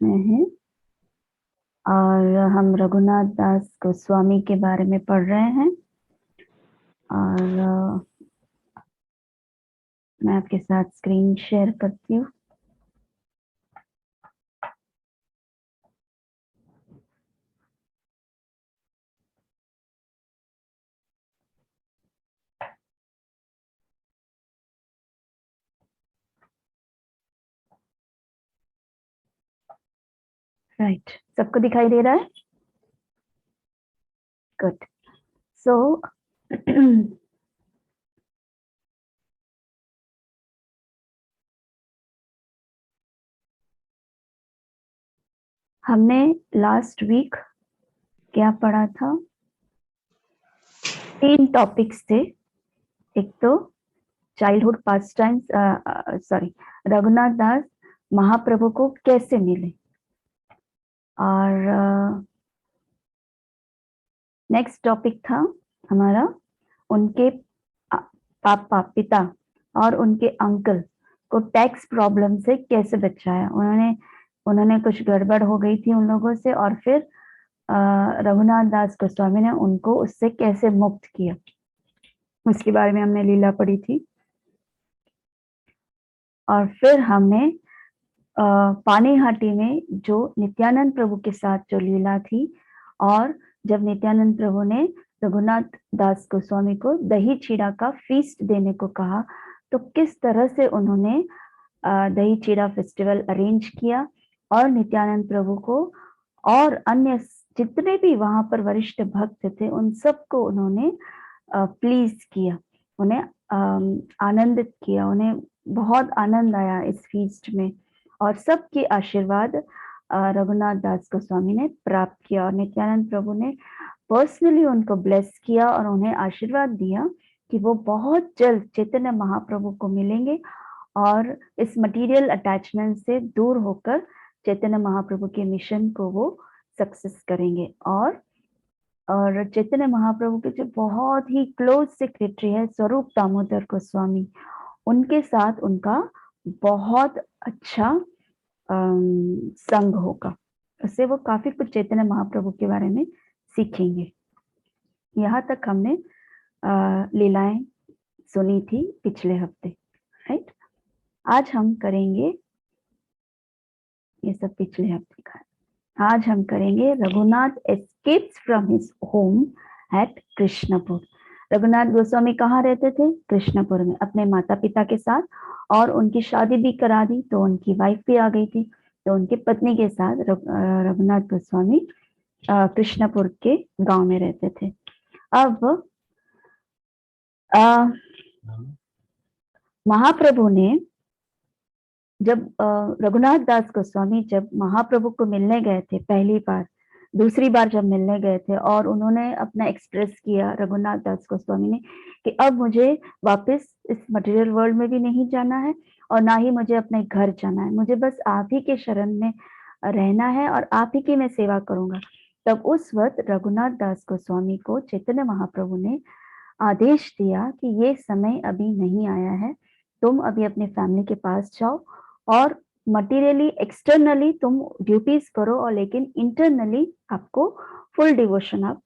में हैं और हम रघुनाथ दास गोस्वामी के बारे में पढ़ रहे हैं और मैं आपके साथ स्क्रीन शेयर करती हूँ। राइट, सबको दिखाई दे रहा है? गुड। सो हमने लास्ट वीक क्या पढ़ा था? 3 टॉपिक्स थे। एक तो चाइल्डहुड पास्ट टाइम्स, रघुनाथ दास महाप्रभु को कैसे मिले, और नेक्स्ट टॉपिक था हमारा उनके पापा पिता और उनके अंकल को टैक्स प्रॉब्लम से कैसे बचाया। उन्होंने कुछ गड़बड़ हो गई थी उन लोगों से, और फिर रघुनाथ दास गोस्वामी ने उनको उससे कैसे मुक्त किया, उसके बारे में हमने लीला पढ़ी थी। और फिर हमने पानीहाटी में जो नित्यानंद प्रभु के साथ जो लीला थी, और जब नित्यानंद प्रभु ने रघुनाथ दास गोस्वामी को दही चीड़ा का फीस्ट देने को कहा, तो किस तरह से उन्होंने दही चीड़ा फेस्टिवल अरेंज किया और नित्यानंद प्रभु को और अन्य जितने भी वहां पर वरिष्ठ भक्त थे उन सबको उन्होंने प्लीज किया, उन्हें आनंदित किया। उन्हें बहुत आनंद आया इस फीस्ट में, और सबके आशीर्वाद रघुनाथ दास गोस्वामी ने प्राप्त किया। और नित्यानंद प्रभु ने पर्सनली उनको ब्लेस किया और उन्हें आशीर्वाद दिया कि वो बहुत जल्द चैतन्य महाप्रभु को मिलेंगे और इस मटेरियल अटैचमेंट से दूर होकर चैतन्य महाप्रभु के मिशन को वो सक्सेस करेंगे। और चैतन्य महाप्रभु के जो बहुत ही क्लोज सेक्रेटरी है स्वरूप दामोदर गोस्वामी, उनके साथ उनका बहुत अच्छा संग होगा। उससे वो काफी कुछ चैतन्य महाप्रभु के बारे में सीखेंगे। यहाँ तक हमने लीलाएं सुनी थी पिछले हफ्ते, राइट। आज हम करेंगे, ये सब पिछले हफ्ते का है, आज हम करेंगे Raghunath escapes from his home at Krishnapur. Raghunath Goswami कहाँ रहते थे? कृष्णपुर में, अपने माता पिता के साथ। और उनकी शादी भी करा दी, तो उनकी वाइफ भी आ गई थी, तो उनकी पत्नी के साथ रघुनाथ गोस्वामी कृष्णपुर के गांव में रहते थे। अब महाप्रभु ने जब रघुनाथ दास गोस्वामी जब महाप्रभु को मिलने गए थे पहली बार, दूसरी बार जब मिलने गए थे, और उन्होंने अपना एक्सप्रेस किया रघुनाथ दास गोस्वामी ने कि अब मुझे वापस इस मटेरियल वर्ल्ड में भी नहीं जाना है और ना ही मुझे अपने घर जाना है, मुझे बस आप ही के शरण में रहना है और आप ही की मैं सेवा करूंगा। तब उस वक्त रघुनाथ दास गोस्वामी को चैतन्य महाप्रभु ने आदेश दिया कि ये समय अभी नहीं आया है, तुम अभी अपने फैमिली के पास जाओ और मटेरियली एक्सटर्नली तुम ड्यूटीज करो, और लेकिन इंटरनली आपको फुल डिवोशन आप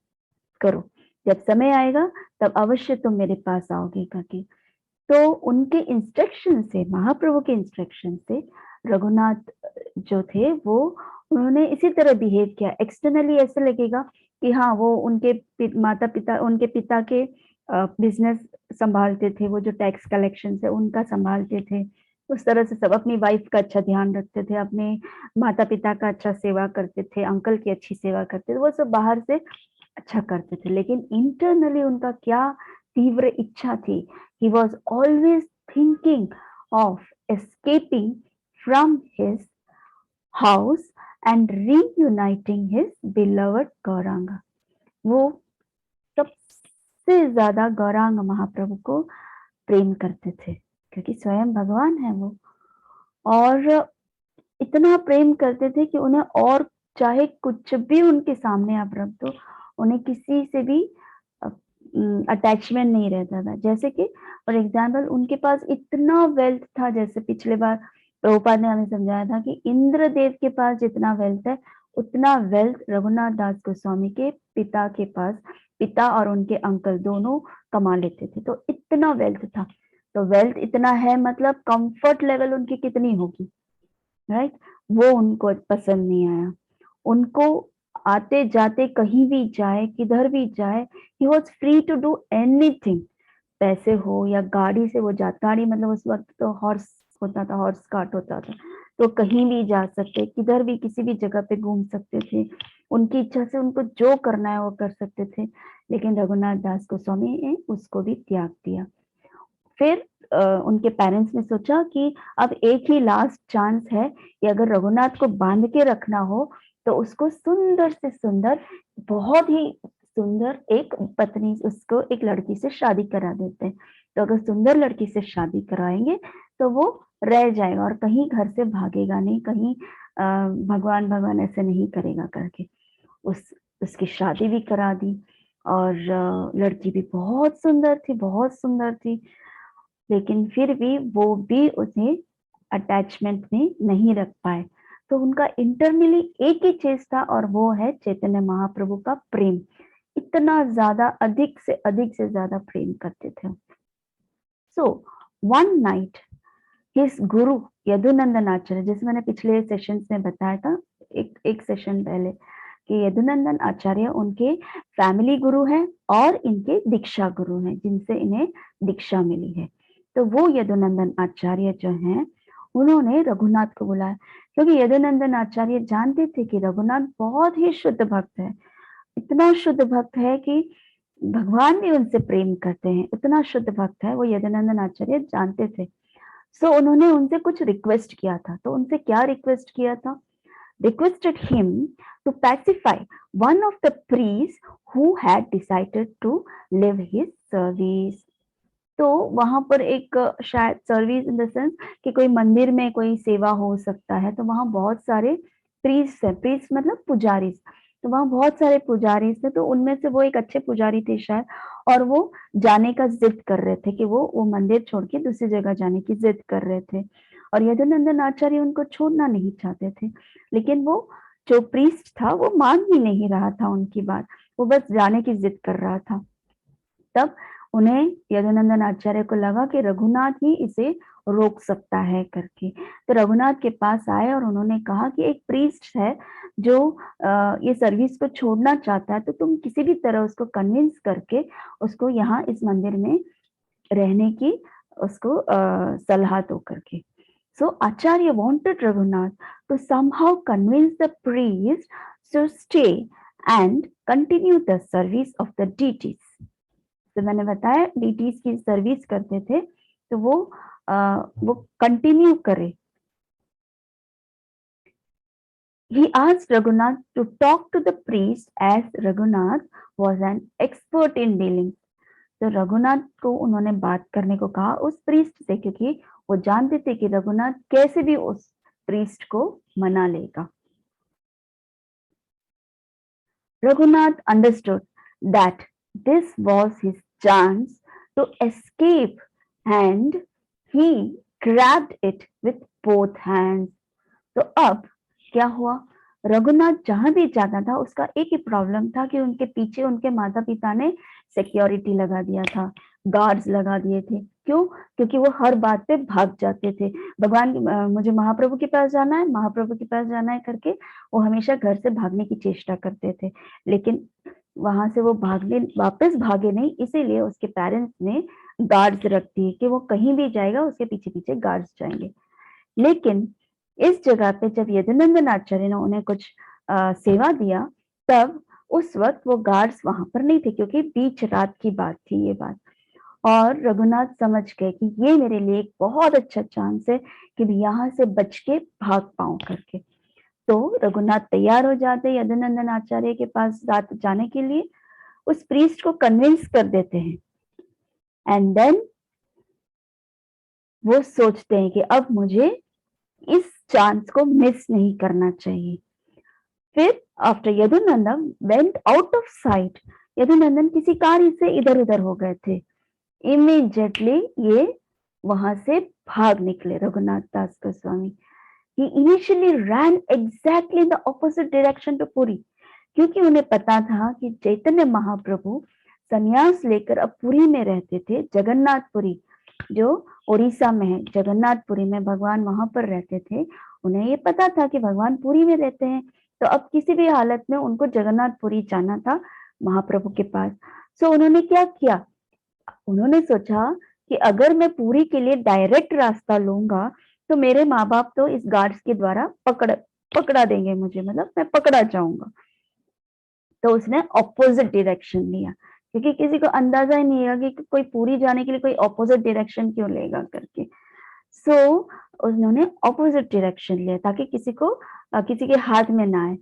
करो। जब समय आएगा तब अवश्य तुम मेरे पास आओगे करके। तो उनके इंस्ट्रक्शन से, महाप्रभु के इंस्ट्रक्शन से रघुनाथ जो थे वो उन्होंने इसी तरह बिहेव किया। एक्सटर्नली ऐसे लगेगा कि हाँ वो उनके माता पिता, उनके पिता के बिजनेस संभालते थे, वो जो टैक्स कलेक्शन है उनका संभालते थे, उस तरह से सब अपनी वाइफ का अच्छा ध्यान रखते थे, अपने माता पिता का अच्छा सेवा करते थे, अंकल की अच्छी सेवा करते थे, वो सब बाहर से अच्छा करते थे। लेकिन इंटरनली उनका क्या तीव्र इच्छा थी, he was always thinking of escaping from his house and reuniting his beloved Gauranga। वो सबसे ज्यादा गौरांग महाप्रभु को प्रेम करते थे, क्योंकि स्वयं भगवान है वो, और इतना प्रेम करते थे कि उन्हें और चाहे कुछ भी उनके सामने आप रख दो, उन्हें किसी से भी अटैचमेंट नहीं रहता था। जैसे कि फॉर एग्जाम्पल उनके पास इतना वेल्थ था, जैसे पिछले बार प्रभुपाद ने हमें समझाया था कि इंद्रदेव के पास जितना वेल्थ है उतना वेल्थ रघुनाथ दास गोस्वामी के पिता के पास, पिता और उनके अंकल दोनों कमा लेते थे, तो इतना वेल्थ था। तो वेल्थ इतना है मतलब कंफर्ट लेवल उनकी कितनी होगी, राइट? वो उनको पसंद नहीं आया। उनको आते जाते कहीं भी जाए, किधर भी जाए, he was free to do anything. पैसे हो या गाड़ी से वो जाता, गाड़ी मतलब उस वक्त तो हॉर्स होता था, हॉर्स कार्ट होता था, तो कहीं भी जा सकते, किधर भी किसी भी जगह पे घूम सकते थे, उनकी इच्छा से उनको जो करना है वो कर सकते थे। लेकिन रघुनाथ दास गोस्वामी ने उसको भी त्याग दिया। फिर उनके पेरेंट्स ने सोचा कि अब एक ही लास्ट चांस है कि अगर रघुनाथ को बांध के रखना हो तो उसको सुंदर से सुंदर, बहुत ही सुंदर एक पत्नी, उसको एक लड़की से शादी करा देते हैं। तो अगर सुंदर लड़की से शादी कराएंगे तो वो रह जाएगा और कहीं घर से भागेगा नहीं, कहीं भगवान भगवान ऐसे नहीं करेगा करके उसकी शादी भी करा दी। और लड़की भी बहुत सुंदर थी, बहुत सुंदर थी। लेकिन फिर भी वो भी उसे अटैचमेंट में नहीं रख पाए। तो उनका इंटरनली एक ही चीज था और वो है चैतन्य महाप्रभु का प्रेम। इतना ज्यादा, अधिक से ज्यादा प्रेम करते थे। सो वन नाइट हिज गुरु यदुनंदन आचार्य, जैसे मैंने पिछले सेशंस में बताया था, एक सेशन पहले, कि यदुनंदन आचार्य उनके फैमिली गुरु हैं और इनके दीक्षा गुरु हैं, जिनसे इन्हें दीक्षा मिली है। तो वो यदुनंदन आचार्य जो हैं, उन्होंने रघुनाथ को बुलाया, क्योंकि यदुनंदन आचार्य जानते थे कि रघुनाथ बहुत ही शुद्ध भक्त है। इतना शुद्ध भक्त है कि भगवान भी उनसे प्रेम करते हैं, इतना शुद्ध भक्त है, वो यदुनंदन आचार्य जानते थे। सो उन्होंने उनसे कुछ रिक्वेस्ट किया था। तो उनसे क्या रिक्वेस्ट किया था? Requested him to pacify one of the priests who had decided to leave his service. तो वहां पर एक शायद सर्विस इन द सेंस कि कोई मंदिर में कोई सेवा हो सकता है, तो वहां बहुत सारे प्रीस्ट है, प्रीस्ट मतलब पुजारी, तो वहां बहुत सारे पुजारी थे, तो उनमें से वो एक अच्छे पुजारी थे शायद, और वो जाने का जिद कर रहे थे कि वो मंदिर छोड़ के दूसरी जगह जाने की जिद कर रहे थे। और यदुनंदन आचार्य उनको छोड़ना नहीं चाहते थे, लेकिन वो जो प्रीस्ट था वो मान ही नहीं रहा था उनकी बात, वो बस जाने की जिद कर रहा था। तब उन्हें यदुनंदन आचार्य को लगा कि रघुनाथ ही इसे रोक सकता है करके, तो रघुनाथ के पास आए और उन्होंने कहा कि एक प्रीस्ट है जो ये सर्विस को छोड़ना चाहता है, तो तुम किसी भी तरह उसको कन्विंस करके उसको यहाँ इस मंदिर में रहने की उसको सलाह दो करके। So Acharya wanted Raghunath to somehow convince the priest to stay and continue the service of the deities. तो मैंने बताया deities की सर्विस करते थे, तो वो कंटिन्यू करे। He asked Raghunath to talk to the priest as Raghunath was an expert in dealing. तो रघुनाथ को उन्होंने बात करने को कहा उस प्रीस्ट से, क्योंकि वो जानते थे कि रघुनाथ कैसे भी उस प्रीस्ट को मना लेगा। Raghunath understood that this was his chance to escape and he grabbed it with both hands. तो अब क्या हुआ? रघुनाथ जहां भी जाता था उसका एक ही प्रॉब्लम था कि उनके पीछे उनके माता पिता ने सिक्योरिटी लगा दिया था, गार्ड्स लगा दिए थे। क्यों? क्योंकि वो हर बात पे भाग जाते थे। भगवान मुझे महाप्रभु के पास जाना है, महाप्रभु के पास जाना है करके वो हमेशा घर से भागने की चेष्टा करते थे, लेकिन वहां से वो भागने वापस भागे नहीं, इसीलिए उसके पेरेंट्स ने गार्ड्स रख दिए कि वो कहीं भी जाएगा उसके पीछे पीछे गार्ड्स जाएंगे। लेकिन इस जगह पे जब यदुनंदन आचार्य ने उन्हें कुछ सेवा दिया, तब उस वक्त वो गार्ड्स वहां पर नहीं थे, क्योंकि बीच रात की बात थी ये बात। और रघुनाथ समझ गए कि ये मेरे लिए एक बहुत अच्छा चांस है कि मैं यहाँ से बच के भाग पाऊं करके। तो रघुनाथ तैयार हो जाते यदुनंदन आचार्य के पास रात जाने के लिए, उस प्रीस्ट को कन्विंस कर देते हैं, एंड देन वो सोचते हैं कि अब मुझे इस चांस को मिस नहीं करना चाहिए। फिर after Yadunandan went out of site, Yadunandan किसी कार्य से इधर उधर हो गए थे। इमीडिएटली ये वहां से भाग निकले रघुनाथ दास Goswami. He initially ran exactly in the opposite direction to Puri, क्योंकि उन्हें पता था कि चैतन्य महाप्रभु संन्यास लेकर अब पुरी में रहते थे। जगन्नाथपुरी जो उड़ीसा में है, जगन्नाथपुरी में भगवान वहां पर रहते थे। उन्हें ये पता था कि भगवान पुरी में रहते हैं, तो अब किसी भी हालत में उनको जगन्नाथपुरी जाना था महाप्रभु के पास। सो उन्होंने क्या किया, उन्होंने सोचा कि अगर मैं पुरी के लिए डायरेक्ट रास्ता लूंगा तो मेरे माँ बाप तो इस गार्ड्स के द्वारा पकड़ा देंगे मुझे, मतलब मैं पकड़ा जाऊंगा। तो उसने ऑपोजिट डायरेक्शन लिया, क्योंकि किसी को अंदाजा ही नहीं है कि कोई पूरी जाने के लिए कोई ऑपोजिट डायरेक्शन क्यों लेगा करके। सो उन्होंने ऑपोजिट डायरेक्शन लिया ताकि किसी के हाथ में ना आए।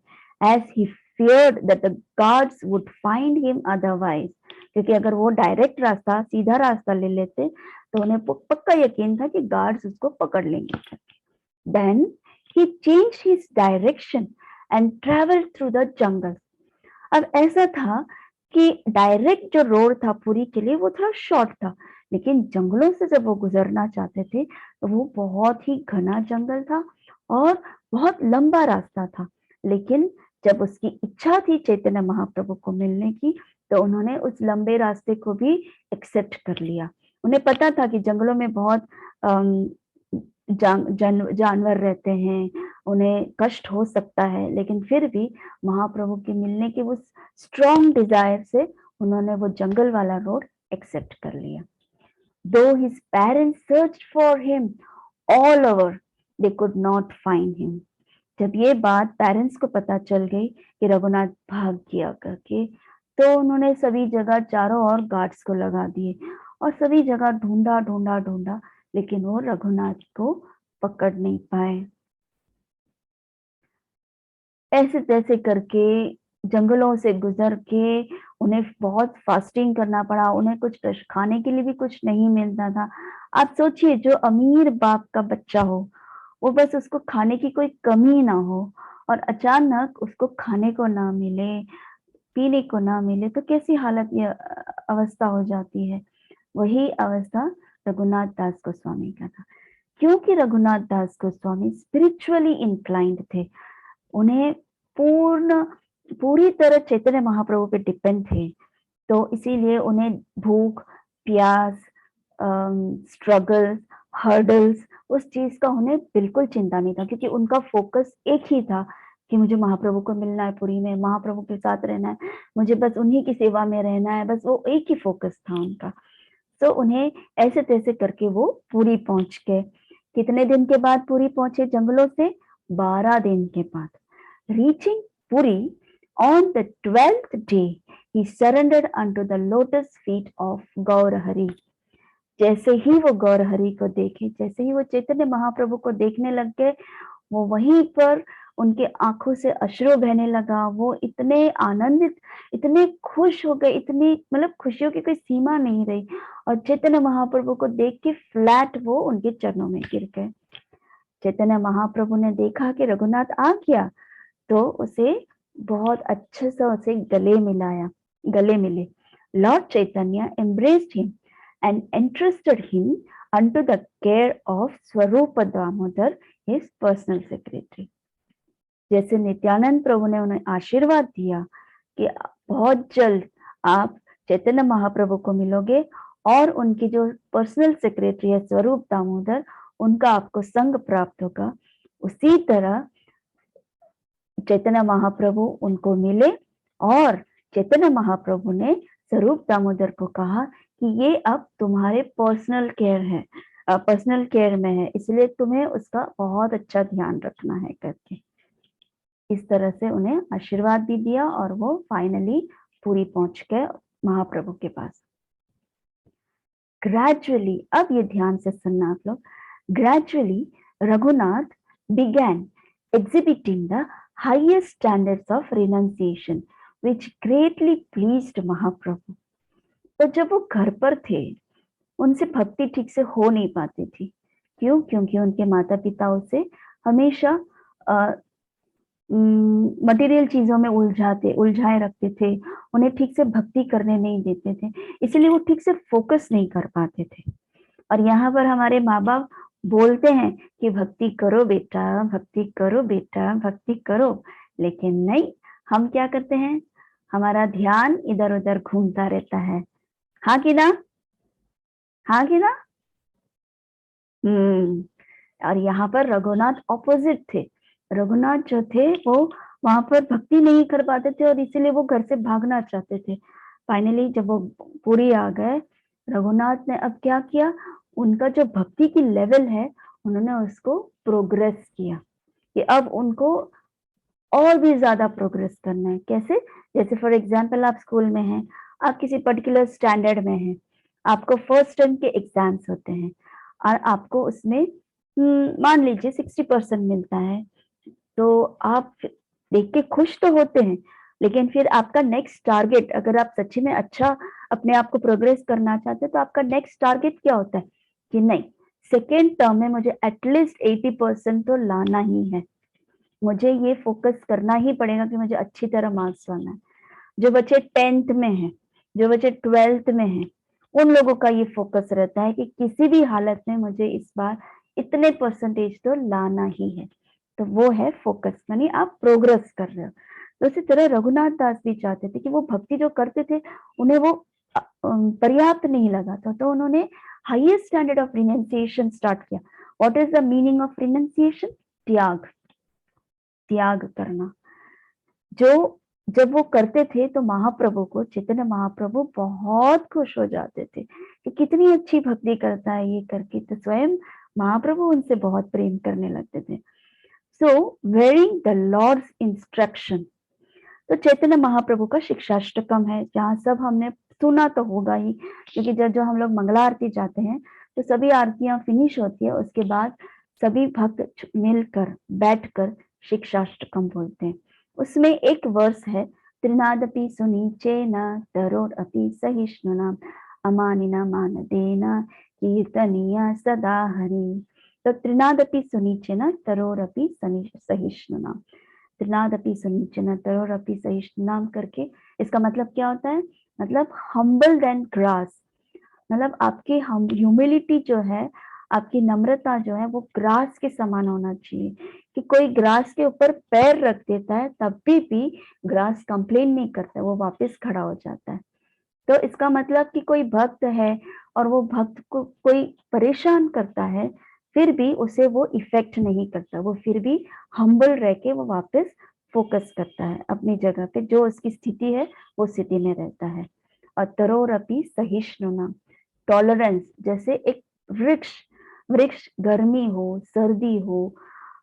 As he feared that the guards would find him otherwise, क्योंकि अगर वो डायरेक्ट रास्ता सीधा रास्ता ले लेते तो उन्हें पक्का यकीन था कि गार्ड्स उसको पकड़ लेंगे। Then he changed his direction and traveled through the jungle. अब ऐसा था कि डायरेक्ट जो रोड था पुरी के लिए वो थोड़ा शॉर्ट था, लेकिन जंगलों से जब वो गुजरना चाहते थे तो वो बहुत ही घना जंगल था और बहुत लंबा रास्ता था। लेकिन जब उसकी इच्छा थी चैतन्य महाप्रभु को मिलने की, तो उन्होंने उस लंबे रास्ते को भी एक्सेप्ट कर लिया। उन्हें पता था कि जंगलों में बहुत जानवर रहते हैं, उन्हें कष्ट हो सकता है, लेकिन फिर भी महाप्रभु के मिलने के उस स्ट्रॉन्ग डिजायर से उन्होंने वो जंगल वाला रोड एक्सेप्ट कर लिया। Though his parents searched for him all over, they could not find him. जब ये बात पेरेंट्स को पता चल गई कि रघुनाथ भाग गया करके, तो उन्होंने सभी जगह चारों ओर गार्ड्स को लगा दिए और सभी जगह ढूंढा ढूंढा ढूंढा, लेकिन वो रघुनाथ को पकड़ नहीं पाए। ऐसे तैसे करके जंगलों से गुजर के उन्हें बहुत फास्टिंग करना पड़ा, उन्हें कुछ खाने के लिए भी कुछ नहीं मिलता था। आप सोचिए, जो अमीर बाप का बच्चा हो, वो बस उसको खाने की कोई कमी ना हो और अचानक उसको खाने को ना मिले, पीने को ना मिले, तो कैसी हालत ये अवस्था हो जाती है। वही अवस्था रघुनाथ दास गोस्वामी का था। क्योंकि रघुनाथ दास गोस्वामी स्पिरिचुअली इंक्लाइंड थे, उन्हें पूरी तरह चैतन्य महाप्रभु पे डिपेंड थे, तो इसीलिए उन्हें भूख, प्यास, स्ट्रगल्स, हर्डल्स, उस चीज का उन्हें बिल्कुल चिंता नहीं था, क्योंकि उनका फोकस एक ही था कि मुझे महाप्रभु को मिलना है, पुरी में महाप्रभु के साथ रहना है, मुझे बस उन्हीं की सेवा में रहना है, बस वो एक ही फोकस था उनका। तो उन्हें ऐसे तैसे करके वो पुरी पहुंच गए। कितने दिन के बाद पुरी पहुंचे जंगलों से? 12 दिन के बाद। Reaching Puri on the 12th day, he surrendered unto the lotus feet of Gaurhari. जैसे ही वो गौरहरि को देखे, जैसे ही वो चैतन्य महाप्रभु को देखने लग गए, वो वहीं पर उनके आंखों से अश्रु बहने लगा। वो इतने आनंदित, इतने खुश हो गए, इतनी मतलब खुशियों की कोई सीमा नहीं रही, और चैतन्य महाप्रभु को देख के फ्लैट वो उनके चरणों में गिर गए। चैतन्य महाप्रभु ने देखा कि रघुनाथ आ गया, तो उसे बहुत अच्छे से उसे गले मिले। Lord Chaitanya embraced him and entrusted him unto the care of स्वरूप दामोदर, his personal secretary। जैसे नित्यानंद प्रभु ने उन्हें आशीर्वाद दिया कि बहुत जल्द आप चैतन्य महाप्रभु को मिलोगे और उनकी जो पर्सनल सेक्रेटरी है स्वरूप दामोदर, उनका आपको संग प्राप्त होगा, उसी तरह चैतन्य महाप्रभु उनको मिले और चैतन्य महाप्रभु ने स्वरूप दामोदर को कहा कि ये अब तुम्हारे पर्सनल केयर में है, इसलिए तुम्हें उसका बहुत अच्छा ध्यान रखना है करके। इस तरह से उन्हें आशीर्वाद भी दिया और वो फाइनली पुरी पहुंच गए महाप्रभु के पास। ग्रेजुअली, अब ये ध्यान से सुनना आप लोग, gradually Raghunath began exhibiting the highest standards of renunciation, which greatly pleased महाप्रभु। तो जब वो घर पर थे, उनसे भक्ति ठीक से हो नहीं पाती थी। क्यों? क्योंकि उनके माता पिता उसे हमेशा मटेरियल चीजों में उलझाए रखते थे, उन्हें ठीक से भक्ति करने नहीं देते थे, इसलिए वो ठीक से फोकस नहीं कर पाते थे। और यहाँ पर हमारे माँ बाप बोलते हैं कि भक्ति करो बेटा, भक्ति करो बेटा, भक्ति करो, लेकिन नहीं, हम क्या करते हैं, हमारा ध्यान इधर उधर घूमता रहता है। हाँ कि ना, हाँ कि ना। और यहाँ पर रघुनाथ ऑपोजिट थे। रघुनाथ जो थे वो वहां पर भक्ति नहीं कर पाते थे और इसीलिए वो घर से भागना चाहते थे। फाइनली जब वो पुरी आ गए, रघुनाथ ने अब क्या किया, उनका जो भक्ति की लेवल है उन्होंने उसको प्रोग्रेस किया कि अब उनको और भी ज्यादा प्रोग्रेस करना है। कैसे? जैसे फॉर एग्जाम्पल आप स्कूल में हैं, आप किसी पर्टिकुलर स्टैंडर्ड में हैं, आपको फर्स्ट टर्म के एग्जाम्स होते हैं और आपको उसमें मान लीजिए 60% मिलता है, तो आप देख के खुश तो होते हैं, लेकिन फिर आपका नेक्स्ट टारगेट, अगर आप सच्ची में अच्छा अपने आप को प्रोग्रेस करना चाहते हैं, तो आपका नेक्स्ट टारगेट क्या होता है कि नहीं, सेकेंड टर्म में मुझे एटलीस्ट 80% तो लाना ही है, मुझे ये फोकस करना ही पड़ेगा कि मुझे अच्छी तरह मार्क्स लाना है। जो बच्चे 10th में हैं, जो बच्चे 12th में हैं, उन लोगों का ये फोकस रहता है कि किसी भी हालत में मुझे इस बार इतने परसेंटेज तो लाना ही है। तो वो है फोकस, यानी आप प्रोग्रेस कर रहे हो। तो उसी तरह रघुनाथ दास भी चाहते थे कि वो भक्ति जो करते थे उन्हें वो पर्याप्त नहीं लगा था, तो उन्होंने highest standard of renunciation start किया। What is the meaning of renunciation? त्याग, त्याग करना। जो जब वो करते थे तो महाप्रभु को, चैतन्य महाप्रभु बहुत खुश हो जाते थे कि कितनी अच्छी भक्ति करता है ये करके, तो स्वयं महाप्रभु उनसे बहुत प्रेम करने लगते थे। सो वेयरिंग द लॉर्ड्स इंस्ट्रक्शन, तो चैतन्य महाप्रभु का शिक्षाष्टकम है, जहाँ सब हमने सुना तो होगा ही, क्योंकि जब जो हम लोग मंगला आरती जाते हैं तो सभी आरतियां फिनिश होती है, उसके बाद सभी भक्त मिलकर बैठकर शिक्षाष्टकम बोलते हैं। उसमें एक वर्स है, त्रिनादपि सुनीचेन तरोरपि सहिष्णुना अमानिना मानदेना कीर्तनीय सदा हरि। तो त्रिनादपि सुनीचेन तरोरपि सहिष्णुना, त्रिनादपि समीचन तरोरपि सहिष्णुनाम करके इसका मतलब क्या होता है, मतलब हम्बल देन ग्रास, मतलब आपकी ह्यूमिलिटी जो है, आपकी नम्रता जो है वो ग्रास के समान होना चाहिए, कि कोई ग्रास के ऊपर पैर रख देता है तब भी ग्रास कंप्लेन नहीं करता, वो वापस खड़ा हो जाता है। तो इसका मतलब कि कोई भक्त है और वो भक्त को कोई परेशान करता है, फिर भी उसे वो इफेक्ट नहीं करता, वो फिर भी हम्बल रह के वो वापस फोकस करता है अपनी जगह पे, जो उसकी स्थिति है वो स्थिति में रहता है। और तरोरपि सहिष्णुना, टॉलरेंस, जैसे एक वृक्ष, वृक्ष गर्मी हो, सर्दी हो,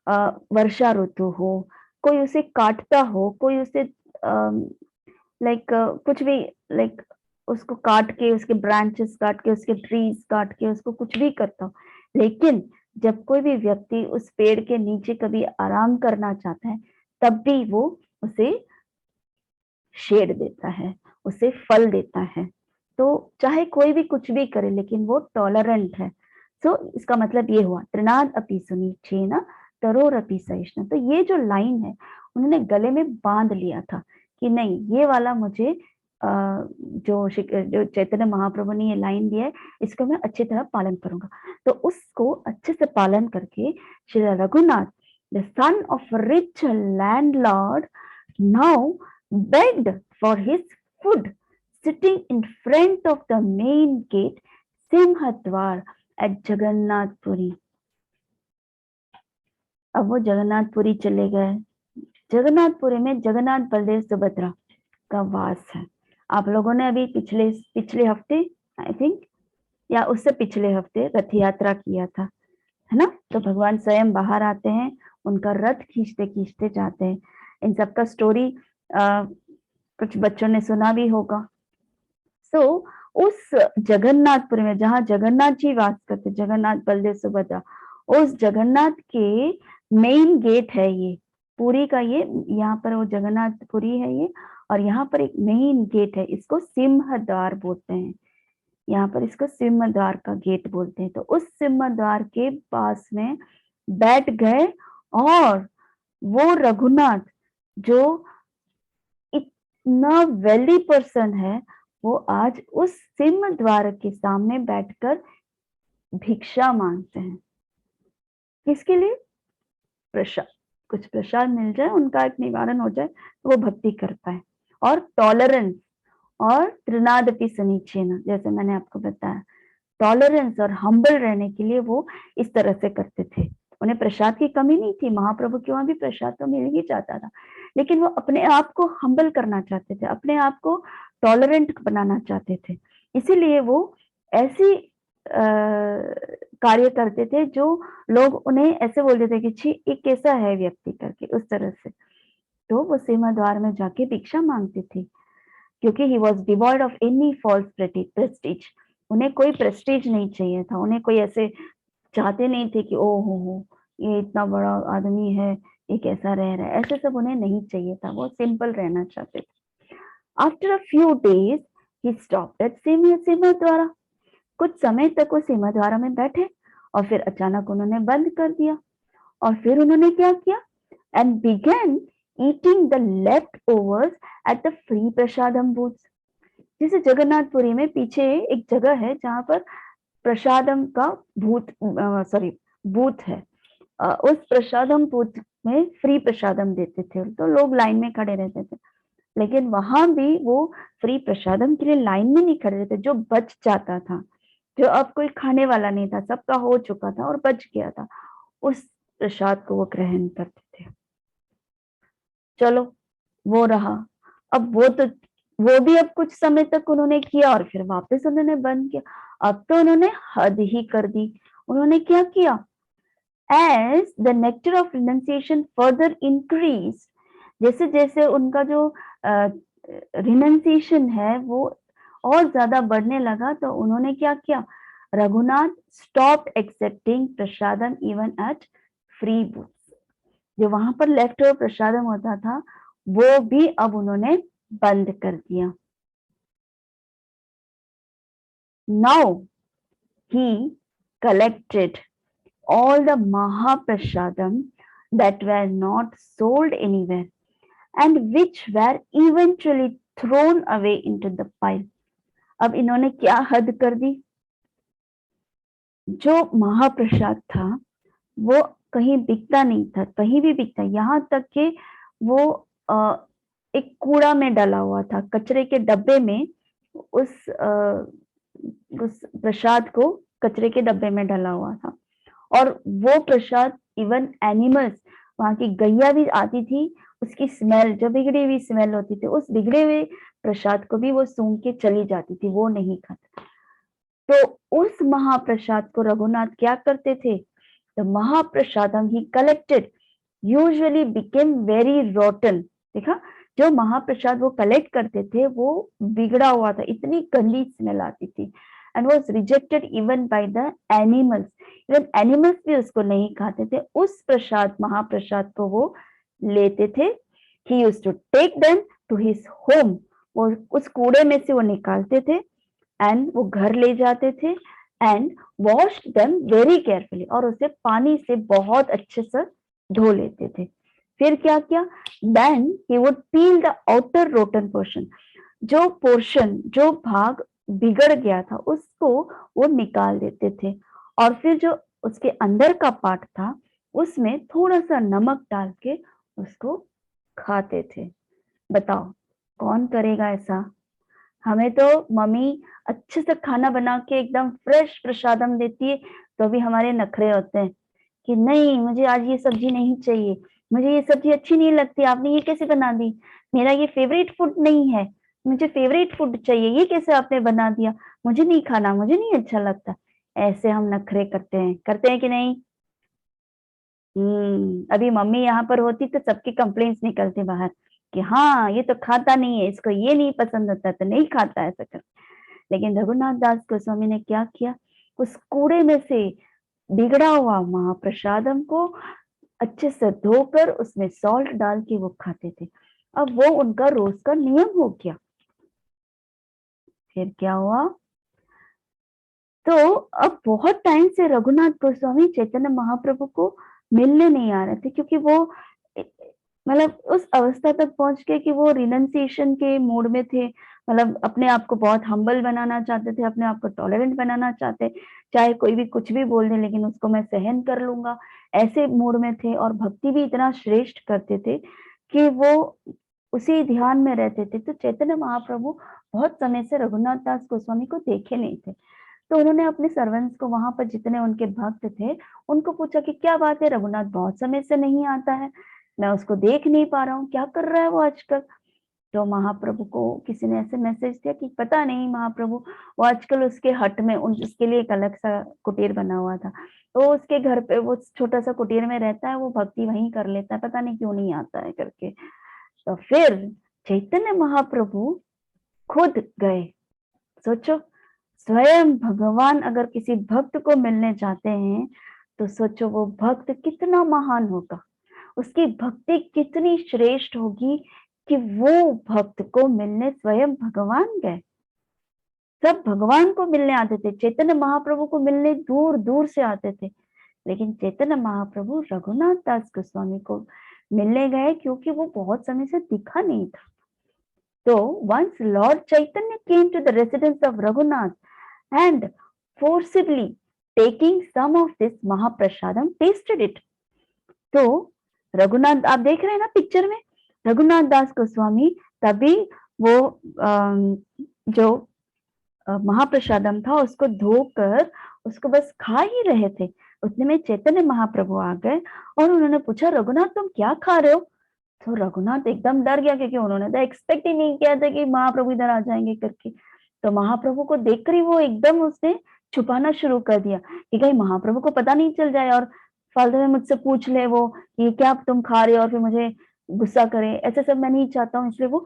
वर्षा ऋतु हो, कोई उसे काटता हो, कोई उसे लाइक कुछ भी, लाइक उसको काट के, उसके ब्रांचेस काट के, उसके ट्रीज काट के, उसको कुछ भी करता हो, लेकिन जब कोई भी व्यक्ति उस पेड़ के नीचे कभी आराम करना चाहता है, तब भी वो उसे शेड देता है, उसे फल देता है। तो चाहे कोई भी कुछ भी करे, लेकिन वो टॉलरेंट है। सो इसका मतलब ये हुआ, त्रिनाद अपि सुनीचेन तरोर अपि सहिष्णु। तो ये जो लाइन है उन्होंने गले में बांध लिया था कि नहीं, ये वाला मुझे जो चैतन्य महाप्रभु ने ये लाइन दिया है, इसको मैं अच्छी तरह पालन करूंगा। तो उसको अच्छे से पालन करके Shri Raghunath, the son of rich landlord, now begged for his food, sitting in front of the main gate, Simhadwar at Jagannathpuri. अब वो जगन्नाथपुरी चले गए। जगन्नाथपुरी में जगन्नाथ बलदेव सुभद्रा का वास है। आप लोगों ने अभी पिछले पिछले हफ्ते, आई थिंक, या उससे पिछले हफ्ते रथ यात्रा किया था, है ना? तो भगवान स्वयं बाहर आते हैं, उनका रथ खींचते खींचते जाते हैं। इन सबका स्टोरी कुछ बच्चों ने सुना भी होगा। सो उस जगन्नाथपुरी में जहाँ जगन्नाथ जी वास करते, जगन्नाथ बलदेव सुभद्रा, उस जगन्नाथ के मेन गेट है ये पुरी का, ये यहाँ पर वो जगन्नाथपुरी है ये, और यहाँ पर एक मेन गेट है, इसको सिंह द्वार बोलते हैं। यहाँ पर इसको सिंह द्वार का गेट बोलते हैं। तो उस सिंह द्वार के पास में बैठ गए, और वो रघुनाथ जो इतना वेल्दी पर्सन है, वो आज उस सिंह द्वार के सामने बैठकर भिक्षा मांगते हैं। किसके लिए? प्रसाद, कुछ प्रसाद मिल जाए, उनका एक निवारण हो जाए तो वो भक्ति कर पाए। और टॉलरेंस और त्रिनादपि सनीचेन, जैसे मैंने आपको बताया, टॉलरेंस और हम्बल रहने के लिए वो इस तरह से करते थे। उन्हें प्रसाद की कमी नहीं थी, महाप्रभु के वहां भी प्रसाद तो मिल ही जाता था, लेकिन वो अपने आप को हम्बल करना चाहते थे, अपने आप को टॉलरेंट बनाना चाहते थे। इसीलिए वो ऐसी कार्य करते थे जो लोग उन्हें ऐसे बोलते थे कि छी ये कैसा है व्यक्ति करके, उस तरह से। तो वो सिंहद्वार में जाके भिक्षा मांगते थे, क्योंकि he was devoid of any false prestige. उन्हें कोई प्रेस्टीज नहीं चाहिए था, उन्हें कोई ऐसे चाहते नहीं थे कि ओ हो ये इतना बड़ा आदमी है, ये कैसा रह रहा है, ऐसे सब उन्हें नहीं चाहिए था, वो सिंपल रहना चाहते थे। After a few days he stopped at Simhadwara. कुछ समय तक वो सिंहद्वारा में बैठे और फिर अचानक उन्होंने बंद कर दिया। और फिर उन्होंने क्या किया? And began eating the leftovers at the free prasadam booth. जैसे जगन्नाथपुरी में पीछे एक जगह है जहां पर प्रसादम का बूथ है। उस प्रसादम बूथ में फ्री प्रसादम देते थे, तो लोग लाइन में खड़े रहते थे, लेकिन वहां भी वो फ्री प्रसादम के लिए लाइन में नहीं खड़े रहते। जो बच जाता था, जो अब कोई खाने वाला नहीं था, सबका हो चुका था और बच गया था, उस प्रसाद को वो ग्रहण करते थे। चलो वो रहा। अब वो भी अब कुछ समय तक उन्होंने किया और फिर वापस उन्होंने बंद किया। अब तो उन्होंने हद ही कर दी। उन्होंने क्या किया? As the nectar of renunciation further increase, जैसे जैसे उनका जो रिनंसिएशन है वो और ज्यादा बढ़ने लगा, तो उन्होंने क्या किया? Raghunath stop accepting prasadam even at free booth. जो वहां पर लेफ्ट ओवर प्रसादम होता था वो भी अब उन्होंने बंद कर दिया। Now he collected all the Mahaprasadam that were not sold anywhere and which were eventually thrown away into the pile. अब इन्होंने क्या हद कर दी? जो महाप्रसाद था वो कहीं बिकता नहीं था, कहीं भी बिकता, यहाँ तक कि वो एक कूड़ा में डाला हुआ था, कचरे के डब्बे में। उस प्रसाद को कचरे के डब्बे में डाला हुआ था। और वो प्रसाद इवन एनिमल्स, वहां की गैया भी आती थी, उसकी स्मेल, जो बिगड़ी हुई स्मेल होती थी, उस बिगड़े हुए प्रसाद को भी वो सूंघ के चली जाती थी, वो नहीं खाते। तो उस महाप्रसाद को रघुनाथ क्या करते थे? The mahaprasadam he collected usually became very rotten. देखा, जो महाप्रसाद वो कलेक्ट करते थे वो बिगड़ा हुआ था, इतनी गंदी स्मेल आती थी। And was rejected even by the animals, even animals भी उसको नहीं खाते थे। उस प्रसाद, महाप्रसाद को वो लेते थे। He used to take them to his home, वो उस कूड़े में से वो निकालते थे एंड वो घर ले जाते थे and wash them very carefully, और उसे पानी से बहुत अच्छे से धो लेते थे। फिर क्या किया? Then he would peel the outer rotten portion, जो पोर्शन, जो भाग बिगड़ गया था उसको वो निकाल देते थे, और फिर जो उसके अंदर का पार्ट था उसमें थोड़ा सा नमक डाल के उसको खाते थे। बताओ कौन करेगा ऐसा? हमें तो मम्मी अच्छे से खाना बना के एकदम फ्रेश प्रसादम देती है, तो भी हमारे नखरे होते हैं कि नहीं मुझे आज ये सब्जी नहीं चाहिए, मुझे ये सब्जी अच्छी नहीं लगती, आपने ये कैसे बना दी, मेरा ये फेवरेट फूड नहीं है, मुझे फेवरेट फूड चाहिए, ये कैसे आपने बना दिया, मुझे नहीं खाना, मुझे नहीं अच्छा लगता। ऐसे हम नखरे करते हैं कि नहीं? अभी मम्मी यहाँ पर होती तो सबकी कंप्लेंट्स निकलते बाहर कि हाँ ये तो खाता नहीं है, इसको ये नहीं पसंद होता तो नहीं खाता, ऐसा कर। लेकिन रघुनाथ दास गोस्वामी ने क्या किया? उस कूड़े में से बिगड़ा हुआ महाप्रसादम को अच्छे से धोकर उसमें सॉल्ट डाल के वो खाते थे। अब वो उनका रोज का नियम हो गया। फिर क्या हुआ? तो अब बहुत टाइम से रघुनाथ गोस्वामी चैतन्य महाप्रभु को मिलने नहीं आ रहे थे, क्योंकि वो मतलब उस अवस्था तक पहुंच गए कि वो रिनंसिएशन के मूड में थे, मतलब अपने आप को बहुत हम्बल बनाना चाहते थे, अपने आप को टॉलरेंट बनाना चाहते, चाहे कोई भी कुछ भी बोल दे लेकिन उसको मैं सहन कर लूँगा, ऐसे मूड में थे और भक्ति भी इतना श्रेष्ठ करते थे कि वो उसी ध्यान में रहते थे। तो चैतन्य महाप्रभु बहुत समय से रघुनाथ दास गोस्वामी को देखे नहीं थे। तो उन्होंने अपने सर्वेंट्स को वहाँ पर जितने उनके भक्त थे, उनको पूछा कि क्या बात है रघुनाथ बहुत समय से नहीं आता है, मैं उसको देख नहीं पा रहा हूँ, क्या कर रहा है वो आजकल? तो महाप्रभु को किसी ने ऐसे मैसेज दिया कि पता नहीं महाप्रभु, वो आजकल उसके हट में उसके लिए एक अलग सा कुटीर बना हुआ था, तो उसके घर पे वो छोटा सा कुटीर में रहता है, वो भक्ति वहीं कर लेता है, पता नहीं क्यों नहीं आता है करके। तो फिर चैतन्य महाप्रभु खुद गए। सोचो, स्वयं भगवान अगर किसी भक्त को मिलने जाते हैं तो सोचो वो भक्त कितना महान होगा, उसकी भक्ति कितनी श्रेष्ठ होगी कि वो भक्त को मिलने स्वयं भगवान गए। सब भगवान को मिलने आते थे, चैतन्य महाप्रभु को मिलने दूर दूर से आते थे, लेकिन चैतन्य महाप्रभु रघुनाथ दास गोस्वामी को मिलने गए क्योंकि वो बहुत समय से दिखा नहीं था। तो once Lord Chaitanya came to the residence of Raghunath and forcibly taking some of this Mahaprasadam tasted it. तो रघुनाथ आप देख रहे हैं ना पिक्चर में, रघुनाथ दास गोस्वामी तभी वो जो महाप्रसादम था उसको धोकर उसको बस खा ही रहे थे, उतने में चैतन्य महाप्रभु आ गए और उन्होंने पूछा रघुनाथ तुम क्या खा रहे हो? तो रघुनाथ एकदम डर गया क्योंकि उन्होंने तो एक्सपेक्ट ही नहीं किया था कि महाप्रभु इधर आ जाएंगे करके। तो महाप्रभु को देखकर ही वो एकदम उसने छुपाना शुरू कर दिया कि कहीं महाप्रभु को पता नहीं चल जाए और फालतू में मुझसे पूछ ले वो कि क्या तुम खा रहे हो और फिर मुझे गुस्सा करे, ऐसे सब मैं नहीं चाहता हूँ, इसलिए वो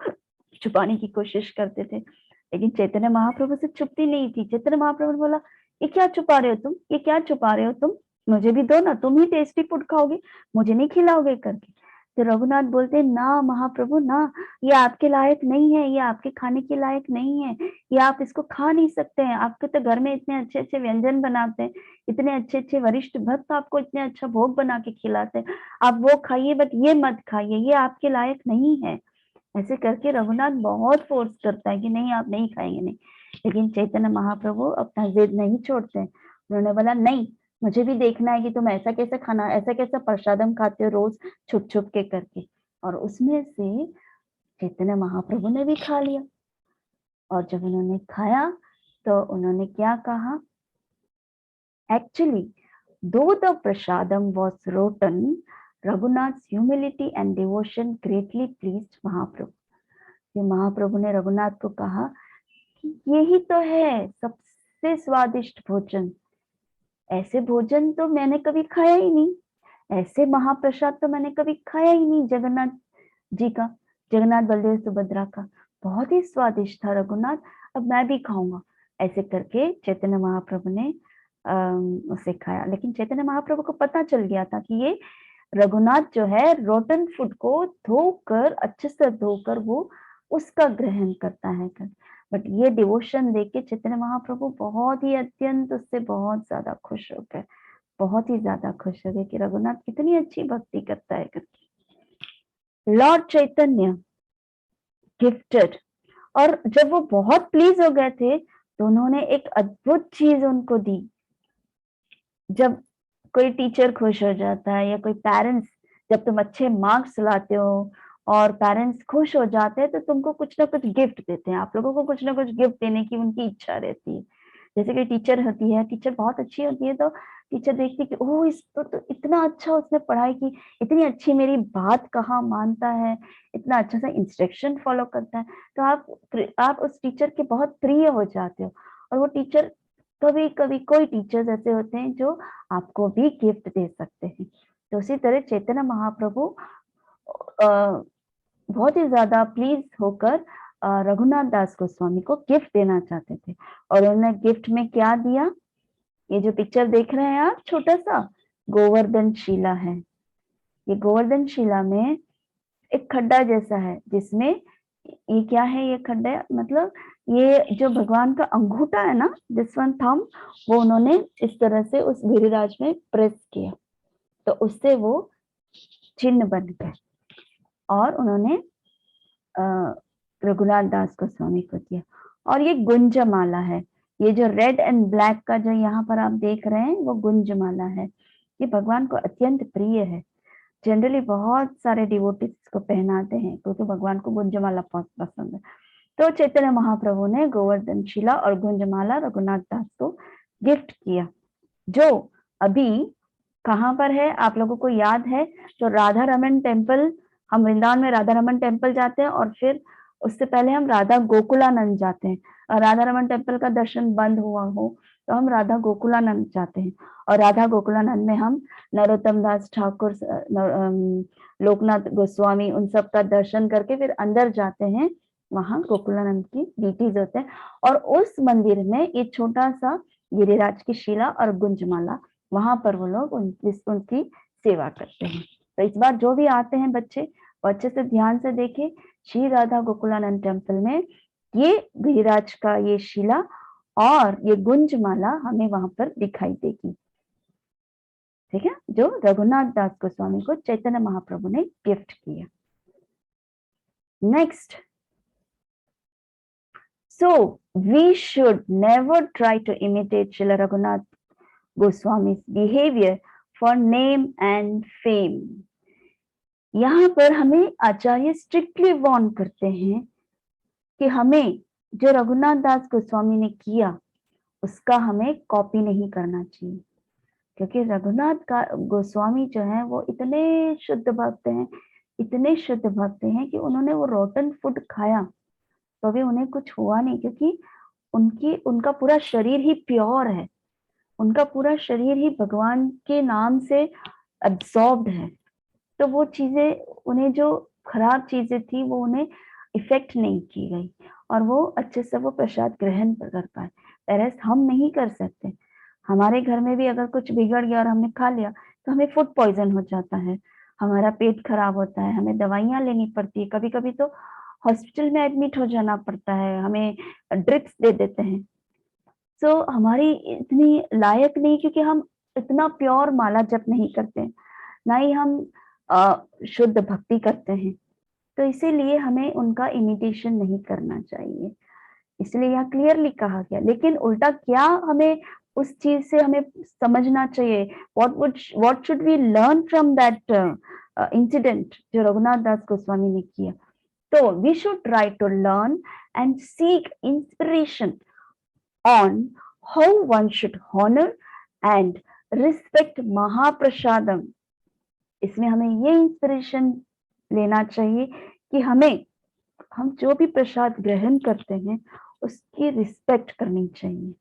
छुपाने की कोशिश करते थे। लेकिन चैतन्य महाप्रभु से छुपती नहीं थी। चैतन्य महाप्रभु ने बोला ये क्या छुपा रहे हो तुम, ये क्या छुपा रहे हो तुम, मुझे भी दो ना, तुम ही टेस्टी फूड खाओगे, मुझे नहीं खिलाओगे करके। तो रघुनाथ बोलते ना महाप्रभु ना, ये आपके लायक नहीं है, ये आपके खाने के लायक नहीं है, ये आप इसको खा नहीं सकते हैं, आपके तो घर में इतने अच्छे अच्छे व्यंजन बनाते हैं, इतने अच्छे अच्छे वरिष्ठ भक्त आपको इतने अच्छा भोग बना के खिलाते हैं, आप वो खाइए बट ये मत खाइए, ये आपके लायक नहीं है। ऐसे करके रघुनाथ बहुत फोर्स करता है कि नहीं आप नहीं खाएंगे नहीं, लेकिन चैतन्य महाप्रभु अपना जिद नहीं छोड़ते। उन्होंने बोला नहीं, मुझे भी देखना है कि तुम ऐसा कैसा खाना, ऐसा कैसा प्रसादम खाते हो रोज छुप छुप के करके। और उसमें से चैतन्य महाप्रभु ने भी खा लिया और जब उन्होंने खाया तो उन्होंने क्या कहा, actually though the prasadam was rotten, Raghunath's humility and devotion greatly pleased Mahaprabhu। ये महाप्रभु ने रघुनाथ को कहा कि यही तो है सबसे स्वादिष्ट भोजन, ऐसे भोजन तो मैंने कभी खाया ही नहीं, ऐसे महाप्रसाद तो मैंने कभी खाया ही नहीं जगन्नाथ जी का, जगन्नाथ बलदेव सुभद्रा का, बहुत ही स्वादिष्ट था रघुनाथ, अब मैं भी खाऊंगा। ऐसे करके चैतन्य महाप्रभु ने उसे खाया। लेकिन चैतन्य महाप्रभु को पता चल गया था कि ये रघुनाथ जो है रोटन फूड को धोकर अच्छे से धोकर वो उसका ग्रहण करता है कर। बट ये डिवोशन देख के चैतन्य महाप्रभु बहुत ही अत्यंत उससे बहुत ज्यादा खुश हो गए, बहुत ही ज्यादा खुश हो गए कि रघुनाथ कितनी अच्छी भक्ति करता है करके। लॉर्ड चैतन्य गिफ्टेड, और जब वो बहुत प्लीज हो गए थे तो उन्होंने एक अद्भुत चीज उनको दी। जब कोई टीचर खुश हो जाता है या कोई पेरेंट्स, जब तुम अच्छे मार्क्स लाते हो और पेरेंट्स खुश हो जाते हैं तो तुमको कुछ ना कुछ गिफ्ट देते हैं, आप लोगों को कुछ ना कुछ गिफ्ट देने की उनकी इच्छा रहती है। जैसे कि टीचर होती है, टीचर बहुत अच्छी होती है तो टीचर देखती है कि ओह इसको तो इतना अच्छा उसने पढ़ाई की, इतनी अच्छी मेरी बात कहाँ मानता है, इतना अच्छा सा इंस्ट्रक्शन फॉलो करता है, तो आप उस टीचर के बहुत प्रिय हो जाते हो। और वो टीचर कभी कभी कोई टीचर्स ऐसे होते हैं जो आपको भी गिफ्ट दे सकते हैं। तो उसी तरह चैतन्य महाप्रभु बहुत ही ज्यादा प्लीज होकर रघुनाथ दास गोस्वामी को गिफ्ट देना चाहते थे। और उन्होंने गिफ्ट में क्या दिया, ये जो पिक्चर देख रहे हैं आप, छोटा सा गोवर्धन शिला है। ये गोवर्धन शिला में एक खड्डा जैसा है जिसमें ये क्या है, ये खड्डा मतलब ये जो भगवान का अंगूठा है ना, दिस वन थंब, वो उन्होंने इस तरह से उस गिरिराज में प्रेस किया तो उससे वो चिन्ह बन गए। और उन्होंने रघुनाथ दास गोस्वामी को दिया। और ये गुंजमाला है, ये जो रेड एंड ब्लैक का जो यहाँ पर आप देख रहे हैं वो गुंजमाला है। ये भगवान को अत्यंत प्रिय है। जनरली बहुत सारे डिवोटीज इसको पहनाते हैं क्योंकि भगवान को गुंजमाला बहुत पसंद है। तो चैतन्य महाप्रभु ने गोवर्धन शिला और गुंजमाला रघुनाथ दास को गिफ्ट किया, जो अभी कहाँ पर है आप लोगों को याद है? तो राधा रमन टेम्पल, हम वृंदावन में राधा रमन टेम्पल जाते हैं और फिर उससे पहले हम राधा गोकुलानंद जाते हैं। और राधा रमन टेम्पल का दर्शन बंद हुआ हो तो हम राधा गोकुलानंद जाते हैं, और राधा गोकुलानंद में हम नरोत्तम दास ठाकुर, लोकनाथ गोस्वामी, उन सब का दर्शन करके फिर अंदर जाते हैं। वहां गोकुलानंद की डीटीज होते हैं, और उस मंदिर में ये छोटा सा गिरिराज की शिला और गुंजमाला, वहां पर वो लोग उनकी सेवा करते हैं। तो इस बार जो भी आते हैं बच्चे, वो अच्छे से ध्यान से देखें, श्री राधा गोकुलानंद टेम्पल में ये गिरिराज का ये शिला और ये गुंजमाला हमें वहां पर दिखाई देगी। ठीक है, जो रघुनाथ दास गोस्वामी को चैतन्य महाप्रभु ने गिफ्ट किया। Next, so we should never try to imitate Srila Raghunath Goswami's behavior for name and fame. यहाँ पर हमें आचार्य स्ट्रिक्टली वार्न करते हैं कि हमें जो रघुनाथ दास गोस्वामी ने किया उसका हमें कॉपी नहीं करना चाहिए, क्योंकि रघुनाथ का गोस्वामी जो है वो इतने शुद्ध भक्त हैं, इतने शुद्ध भक्त हैं कि उन्होंने वो रोटन फूड खाया तो भी उन्हें कुछ हुआ नहीं, क्योंकि उनका पूरा शरीर ही प्योर है, उनका पूरा शरीर ही भगवान के नाम से अब्सॉर्ब्ड है। तो वो चीजें, उन्हें जो खराब चीजें थी वो उन्हें इफेक्ट नहीं की गई, और वो अच्छे से वो प्रसाद ग्रहण कर पाए। पेरेंट्स हम नहीं कर सकते। हमारे घर में भी अगर कुछ बिगड़ गया और हमने खा लिया तो हमें फूड पॉइजन हो जाता है, हमारा पेट खराब होता है, हमें दवाइयां लेनी पड़ती है, कभी कभी तो हॉस्पिटल में एडमिट हो जाना पड़ता है, हमें ड्रिप्स दे देते हैं। सो हमारी इतनी लायक नहीं, क्योंकि हम इतना प्योर माला जप नहीं करते, ना ही हम शुद्ध भक्ति करते हैं, तो इसीलिए हमें उनका इमिटेशन नहीं करना चाहिए। इसलिए यहाँ क्लियरली कहा गया। लेकिन उल्टा क्या हमें उस चीज से हमें समझना चाहिए, what should we learn from that incident जो रघुनाथ दास गोस्वामी ने किया? तो we should try to learn and seek inspiration on how one should honor and respect mahaprasadam. इसमें हमें ये इंस्पिरेशन लेना चाहिए कि हम जो भी प्रसाद ग्रहण करते हैं उसकी रिस्पेक्ट करनी चाहिए।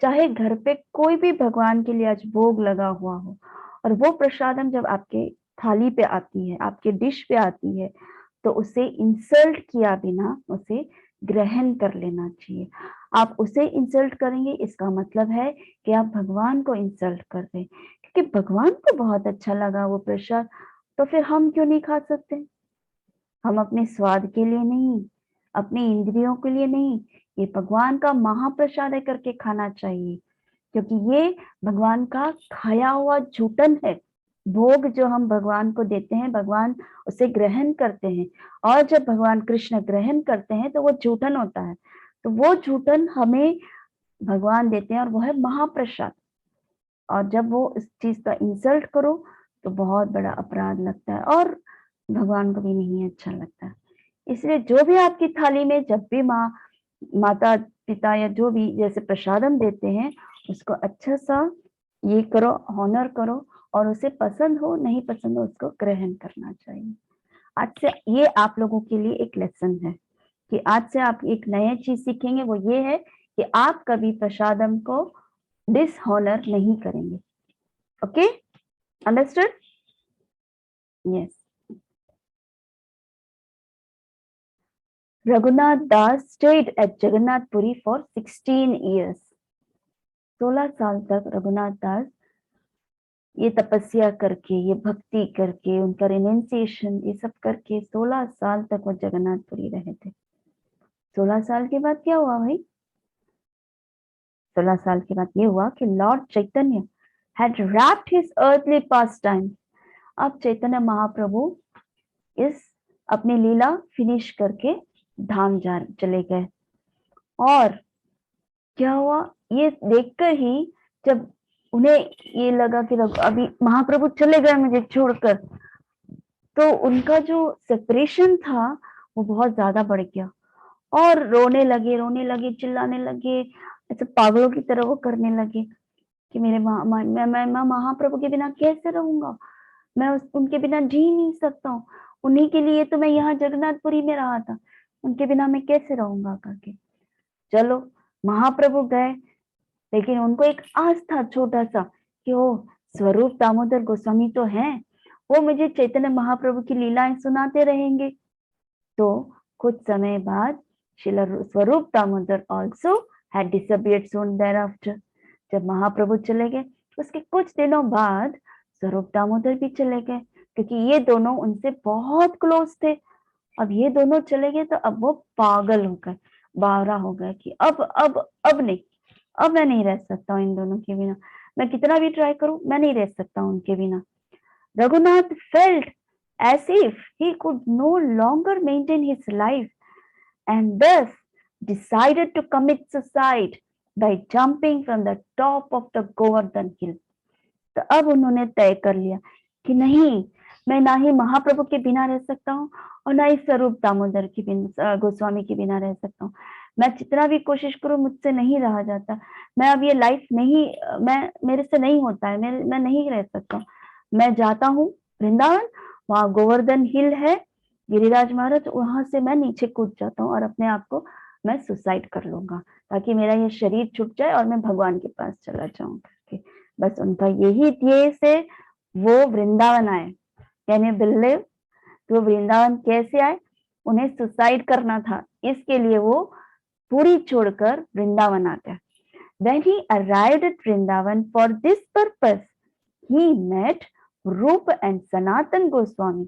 चाहे घर पे कोई भी भगवान के लिए आज भोग लगा हुआ हो, और वो प्रसादम जब आपके थाली पे आती है, आपके डिश पे आती है, तो उसे इंसल्ट किया बिना उसे ग्रहण कर लेना चाहिए। आप उसे इंसल्ट करेंगे, इसका मतलब है कि आप भगवान को इंसल्ट कर रहे हैं, क्योंकि भगवान को बहुत अच्छा लगा वो प्रसाद, तो फिर हम क्यों नहीं खा सकते? हम अपने स्वाद के लिए नहीं, अपनी इंद्रियों के लिए नहीं, ये भगवान का महाप्रसाद है करके खाना चाहिए, क्योंकि ये भगवान का खाया हुआ झूठन है। भोग जो हम भगवान को देते हैं, भगवान उसे ग्रहण करते हैं, और जब भगवान कृष्ण ग्रहण करते हैं तो वो झूठन होता है, तो वो झूठन हमें भगवान देते हैं और वो है महाप्रसाद। और जब वो इस चीज का इंसल्ट करो तो बहुत बड़ा अपराध लगता है, और भगवान को भी नहीं अच्छा लगता। इसलिए जो भी आपकी थाली में जब भी माता पिता या जो भी जैसे प्रसादम देते हैं, उसको अच्छा सा ये करो, ऑनर करो, और उसे पसंद हो नहीं पसंद हो उसको ग्रहण करना चाहिए। आज से ये आप लोगों के लिए एक लेसन है कि आज से आप एक नया चीज सीखेंगे, वो ये है कि आप कभी प्रसादम को डिसऑनर नहीं करेंगे। Okay, understood? Yes. Raghunath Das stayed at Jagannath Puri for 16 years. 16 साल तक रघुनाथ दास ये तपस्या करके, ये भक्ति करके, उनका रिनंसिएशन ये सब करके 16 साल तक वो जगन्नाथपुरी रहे थे। 16 साल के बाद क्या हुआ भाई? 16 साल के बाद ये हुआ कि Lord Chaitanya had wrapped his earthly pastimes. अब चैतन्य महाप्रभु इस अपनी लीला फिनिश करके धाम जा चले गए। और क्या हुआ, ये देखकर ही जब उन्हें ये लगा कि अभी महाप्रभु चले गए मुझे छोड़कर, तो उनका जो सेपरेशन था वो बहुत ज्यादा बढ़ गया और रोने लगे, चिल्लाने लगे, ऐसे पागलों की तरह वो करने लगे कि मेरे मैं महाप्रभु के बिना कैसे रहूंगा, मैं उनके बिना जी नहीं सकता हूँ, उन्हीं के लिए तो मैं यहाँ जगन्नाथपुरी में रहा था, उनके बिना मैं कैसे रहूंगा करके। चलो महाप्रभु गए, लेकिन उनको एक आस था छोटा सा कि ओ स्वरूप दामोदर गोस्वामी तो हैं, वो मुझे चैतन्य महाप्रभु की लीलाएं सुनाते रहेंगे। तो कुछ समय बाद श्रील स्वरूप Damodar also had disappeared soon thereafter। जब महाप्रभु चले गए उसके कुछ दिनों बाद स्वरूप दामोदर भी चले गए, क्योंकि ये दोनों उनसे बहुत क्लोज थे। अब ये दोनों चले गए तो अब वो पागल हो गए, बावरा हो गए कि अब नहीं, अब मैं नहीं रह सकता हूँ इन दोनों के बिना, मैं कितना भी ट्राई करूं मैं नहीं रह सकता हूँ उनके बिना। Raghunath felt as if he could no longer maintain his life and thus decided to commit suicide by jumping from the top of the Govardhan hill। तो अब उन्होंने तय कर लिया कि नहीं, मैं ना ही महाप्रभु के बिना रह सकता हूँ और ना ही स्वरूप दामोदर के बिना, गोस्वामी के बिना रह सकता हूँ। मैं जितना भी कोशिश करूं मुझसे नहीं रहा जाता, मैं अब ये लाइफ नहीं, मेरे से नहीं होता है, मैं नहीं रह सकता हूँ। मैं जाता हूँ वृंदावन, वहां गोवर्धन हिल है, गिरिराज महाराज, वहां से मैं नीचे कूद जाता हूँ और अपने आप को मैं सुसाइड कर लूंगा ताकि मेरा ये शरीर छूट जाए और मैं भगवान के पास चला जाऊं करके। बस उनका यही ध्येय से वो वृंदावन आए। कैन यू बिलीव, तो वृंदावन कैसे आए, उन्हें सुसाइड करना था, इसके लिए वो पूरी छोड़कर वृंदावन आ गए। When he arrived at Vrindavan for this purpose, he met Rupa and Sanatan Goswami।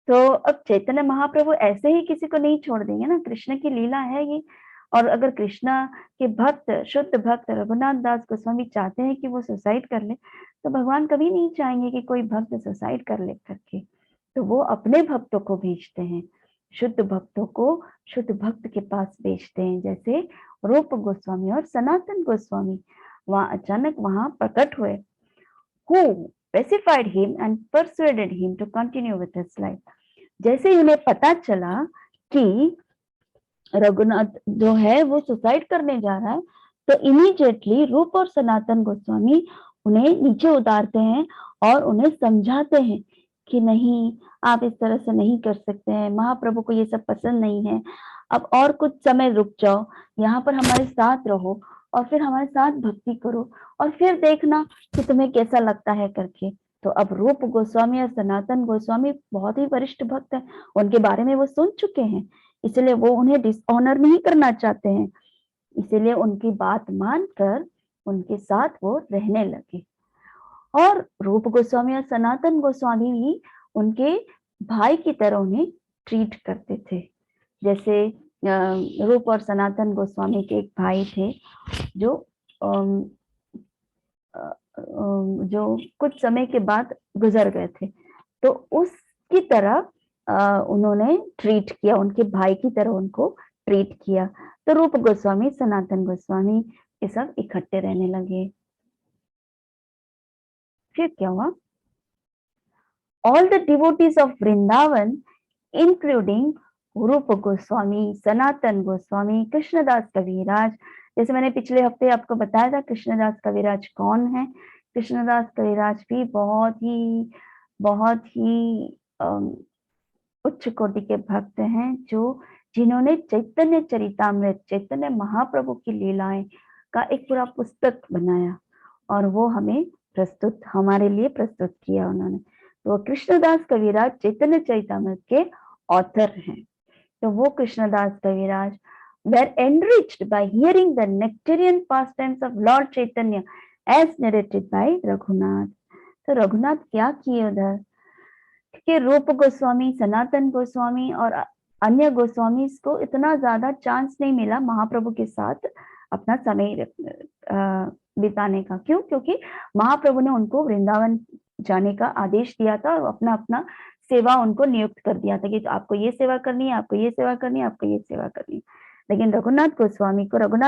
तो अब चैतन्य महाप्रभु ऐसे ही किसी को नहीं छोड़ देंगे ना, कृष्ण की लीला है ये। और अगर कृष्ण के भक्त, शुद्ध भक्त रघुनाथ दास गोस्वामी चाहते हैं कि वो सुसाइड कर ले, तो भगवान कभी नहीं चाहेंगे कि कोई भक्त सुसाइड कर ले करके। तो वो अपने भक्तों को भेजते हैं, शुद्ध भक्तों को शुद्ध भक्त के पास भेजते हैं, जैसे रूप गोस्वामी और सनातन गोस्वामी वहां अचानक वहां प्रकट हुए। Who pacified him and persuaded him to continue with his life। जैसे ही उन्हें पता चला कि रघुनाथ जो है वो सुसाइड करने जा रहा है, तो इमीडिएटली रूप और सनातन गोस्वामी उन्हें नीचे उतारते हैं और उन्हें समझाते हैं कि नहीं, आप इस तरह से नहीं कर सकते हैं, महाप्रभु को ये सब पसंद नहीं है, अब और कुछ समय रुक जाओ, यहाँ पर हमारे साथ रहो और फिर हमारे साथ भक्ति करो और फिर देखना कि तुम्हें कैसा लगता है करके। तो अब रूप गोस्वामी और सनातन गोस्वामी बहुत ही वरिष्ठ भक्त हैं, उनके बारे में वो सुन चुके हैं, इसलिए वो उन्हें डिसऑनर नहीं करना चाहते हैं, इसीलिए उनकी बात मानकर उनके साथ वो रहने लगे। और रूप गोस्वामी और सनातन गोस्वामी भी उनके भाई की तरह उन्हें ट्रीट करते थे। जैसे रूप और सनातन गोस्वामी के एक भाई थे जो जो कुछ समय के बाद गुजर गए थे, तो उसकी तरह उन्होंने ट्रीट किया, उनके भाई की तरह उनको ट्रीट किया। तो रूप गोस्वामी, सनातन गोस्वामी ये सब इकट्ठे रहने लगे। फिर क्या हुआ, all the devotees of Vrindavan including रूप गोस्वामी, सनातन गोस्वामी, कृष्णदास कविराज, जैसे मैंने पिछले हफ्ते आपको बताया था कृष्णदास कविराज कौन है। कृष्णदास कविराज भी बहुत ही उच्च कोटि के भक्त हैं, जो जिन्होंने चैतन्य चरितामृत, चैतन्य महाप्रभु की लीलाएं का एक पूरा पुस्तक बनाया और वो हमें हमारे लिए प्रस्तुत किया उन्होंने। तो कृष्णदास कविराज चैतन्य चरितामृत के ऑथर हैं। तो वो कृष्णदास कविराज were enriched by hearing the nectarian pastimes of Lord Chaitanya as narrated by Raghunath. तो रघुनाथ क्या किए उधर, क्योंकि रूप गोस्वामी, सनातन गोस्वामी और अन्य गोस्वामी को इतना ज्यादा चांस नहीं मिला महाप्रभु के साथ अपना समय बिताने का। क्यों? क्योंकि महाप्रभु ने उनको वृंदावन जाने का आदेश दिया था और अपना अपना सेवा उनको नियुक्त कर दिया था कि आपको ये सेवा करनी है, आपको ये सेवा करनी है, आपको ये सेवा करनी है। लेकिन रघुनाथ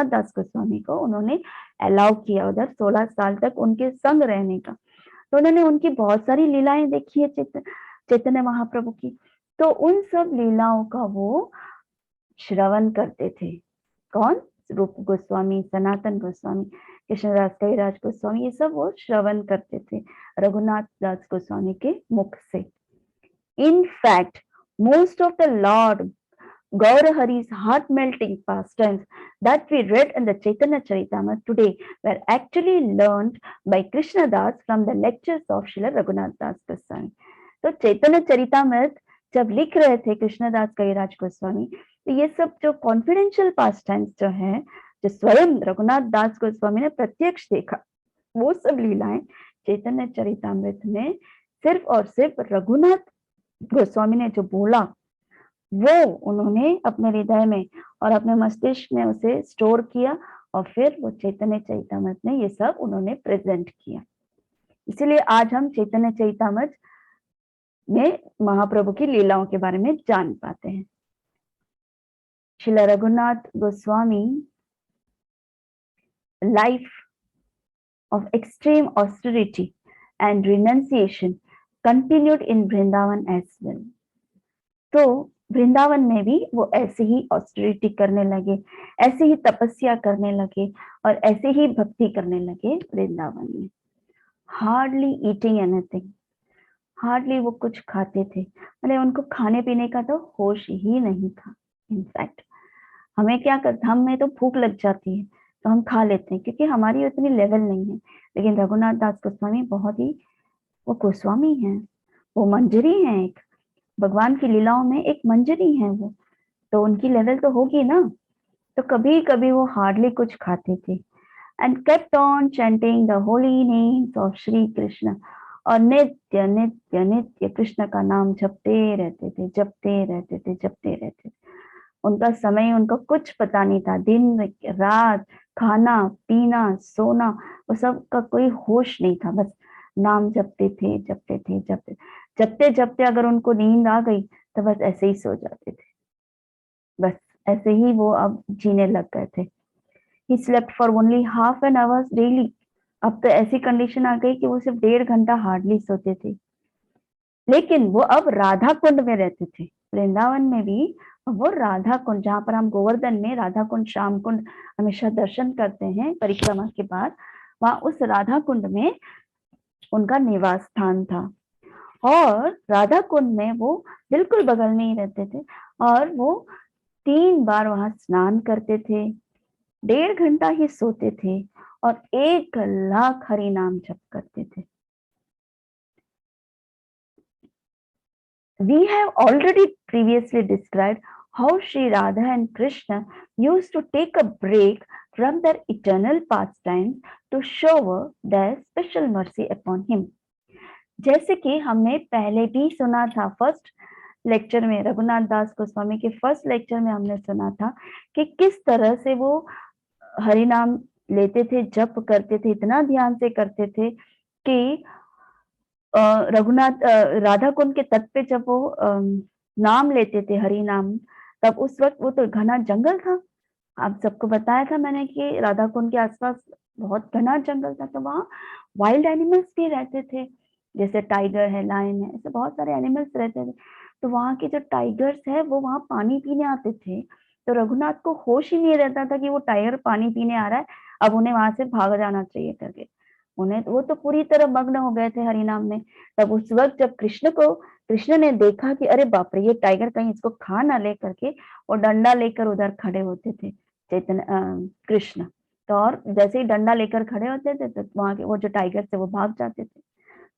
दास गोस्वामी को उन्होंने अलाउ किया उधर 16 साल तक उनके संग रहने का। तो उन्होंने उनकी बहुत सारी लीलाएं देखी है चैतन्य महाप्रभु की। तो उन सब लीलाओं का वो श्रवण करते थे। कौन? रूप गोस्वामी, सनातन गोस्वामी, कृष्णदास कविराज गोस्वामी, ये सब वो श्रवण करते थे रघुनाथ दास गोस्वामी के मुख से। In fact, most of the Lord Gaurahari's heart-melting pastimes that we read in the Chaitanya Charitamrita today were actually learned by Krishna Das from the lectures of Srila Raghunath Das Goswami. तो चैतन्य चरितामृत जब लिख रहे थे कृष्णदास कविराज गोस्वामी, तो ये सब जो confidential past times जो है, जो स्वयं रघुनाथ दास गोस्वामी ने प्रत्यक्ष देखा, वो सब लीलाएं चैतन्य चरितामृत में सिर्फ और सिर्फ रघुनाथ गोस्वामी ने जो बोला वो उन्होंने अपने हृदय में और अपने मस्तिष्क में उसे स्टोर किया और फिर वो चैतन्य चरितामृत में ये सब उन्होंने प्रेजेंट किया। इसीलिए आज हम चैतन्य चरितामृत में महाप्रभु की लीलाओं के बारे में जान पाते हैं। Srila Raghunath Goswami life of extreme austerity and renunciation continued in Vrindavan as well. तो वृंदावन में भी वो ऐसे ही ऑस्टेरिटी करने लगे, ऐसे ही तपस्या करने लगे और ऐसे ही भक्ति करने लगे वृंदावन में। हार्डली ईटिंग एनीथिंग, हार्डली वो कुछ खाते थे, मतलब उनको खाने पीने का तो होश ही नहीं था। इनफैक्ट हमें क्या करते, हमें तो भूख लग जाती है तो हम खा लेते हैं क्योंकि हमारी उतनी लेवल नहीं है। लेकिन रघुनाथ दास गोस्वामी बहुत ही, वो गोस्वामी हैं, वो मंजरी हैं, एक भगवान की लीलाओं में एक मंजरी है वो, तो उनकी लेवल तो होगी ना। तो कभी कभी वो हार्डली कुछ खाते थे and kept on chanting the Holi names of Shri Krishna, और नित्य नित्य नित्य कृष्ण का नाम जपते रहते थे, जपते रहते थे, जपते रहते थे। उनका समय, उनका कुछ पता नहीं था, दिन रात, खाना पीना सोना, वो सब का कोई होश नहीं था, बस नाम जपते थे, जपते थे, जपते जपते जपते अगर उनको नींद आ गई तो बस ऐसे ही सो जाते थे, बस ऐसे ही वो अब जीने लग गए थे। He slept for only half an hour daily. अब तो ऐसी कंडीशन आ गई कि वो सिर्फ 1.5 घंटा हार्डली सोते थे। लेकिन वो अब राधा कुंड में रहते थे, वृंदावन में भी वो राधा कुंड, जहाँ पर हम गोवर्धन में राधा कुंड, श्याम कुंड हमेशा दर्शन करते हैं परिक्रमा के बाद, वहां उस राधा कुंड में उनका निवास स्थान था। और राधा कुंड में वो बिल्कुल बगल में ही रहते थे और वो 3 बार वहां स्नान करते थे, 1.5 घंटा ही सोते थे और 1 लाख हरि नाम जप करते थे। We have already previously described how Sri Radha and Krishna used to take a break from their eternal pastimes to shower their special mercy upon him. जैसे कि हमने पहले भी सुना था, फर्स्ट लेक्चर में, रघुनाथ दास गोस्वामी के फर्स्ट लेक्चर में हमने सुना था कि किस तरह से वो हरि नाम लेते थे, जप करते थे, इतना ध्यान से करते थे कि रघुनाथ राधा कुंड के तट पे जब वो नाम लेते थे, हरि नाम, तब उस वक्त वो तो घना जंगल था। आप सबको बताया था मैंने कि राधा कुंड के आसपास बहुत घना जंगल था, तो वहाँ वाइल्ड एनिमल्स भी रहते थे, जैसे टाइगर है, लायन है, ऐसे बहुत सारे एनिमल्स रहते थे। तो वहाँ के जो टाइगर्स है वो वहाँ पानी पीने आते थे, तो रघुनाथ को होश ही नहीं रहता था कि वो टाइगर पानी पीने आ रहा है, अब उन्हें वहां से भाग जाना चाहिए करके। उन्हें वो तो पूरी तरह मग्न हो गए थे हरिनाम में। तब उस वक्त जब कृष्ण ने देखा कि अरे बाप रे, ये टाइगर कहीं इसको खा ना ले करके, वो डंडा लेकर उधर खड़े होते थे चैतन्य कृष्ण। तो और जैसे ही डंडा लेकर खड़े होते थे तो वहां के वो जो टाइगर थे वो भाग जाते थे।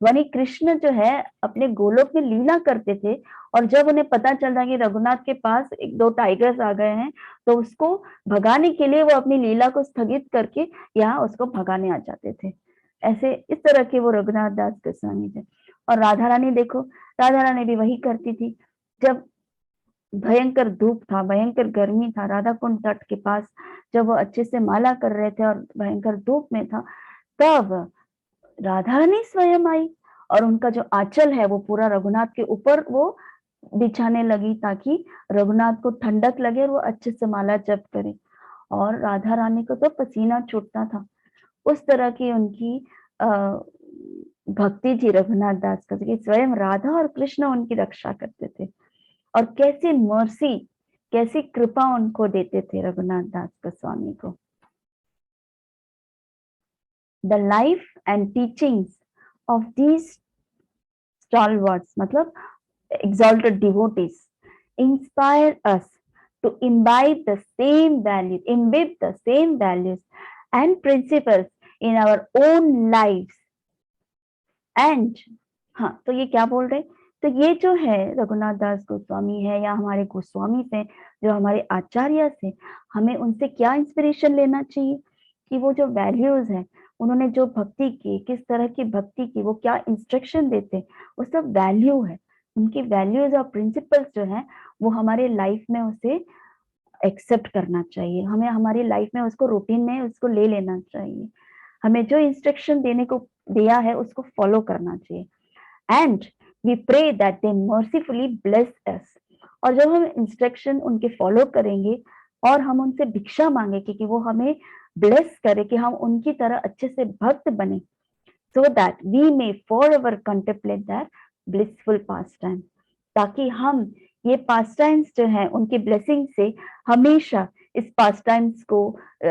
वही कृष्ण जो है अपने गोलोक में लीला करते थे, और जब उन्हें पता चलता कि रघुनाथ के पास 1-2 टाइगर्स आ गए हैं, तो उसको भगाने के लिए वो अपनी लीला को स्थगित करके यहाँ उसको भगाने आ जाते थे। ऐसे इस तरह के वो रघुनाथ दास गोस्वामी थे। और राधा रानी देखो, राधा रानी भी वही करती थी। जब भयंकर धूप था, भयंकर गर्मी था, राधा कुंड तट के पास जब वो अच्छे से माला कर रहे थे और भयंकर धूप में था, तब राधा रानी स्वयं आई और उनका जो आंचल है वो पूरा रघुनाथ के ऊपर वो बिछाने लगी ताकि रघुनाथ को ठंडक लगे और वो अच्छे से माला जप करे। और राधा रानी को तो पसीना छूटता था। उस तरह की उनकी भक्ति थी रघुनाथ दास का कि स्वयं राधा और कृष्ण उनकी रक्षा करते थे और कैसी मर्सी, कैसी कृपा उनको देते थे रघुनाथ दास गोस्वामी को। The life and teachings of these stalwarts, मतलब exalted devotees, inspire us to imbibe the same values and principles in our own lives. And हाँ, तो ये क्या बोल रहे, तो ये जो है रघुनाथ दास गोस्वामी है या हमारे गोस्वामी से, जो हमारे आचार्य से, हमें उनसे क्या इंस्पिरेशन लेना चाहिए कि वो जो वैल्यूज है, उन्होंने जो भक्ति की, किस तरह की भक्ति की, वो क्या इंस्ट्रक्शन देते, वो सब वैल्यू है। उनकी वैल्यूज और प्रिंसिपल्स जो है वो हमारे लाइफ में उसे एक्सेप्ट करना चाहिए, हमें हमारी लाइफ में उसको रूटीन में उसको ले लेना चाहिए, हमें जो इंस्ट्रक्शन देने को दिया है उसको फॉलो करना चाहिए। And we pray that they mercifully bless us. और जब हम इंस्ट्रक्शन उनके फॉलो करेंगे और हम उनसे भिक्षा मांगे कि वो हमें ब्लेस करे, कि हम उनकी तरह अच्छे से भक्त बने, so that we may forever contemplate that blissful pastime, ताकि हम ये पास टाइम्स जो है उनकी ब्लेसिंग से हमेशा इस पास टाइम्स को,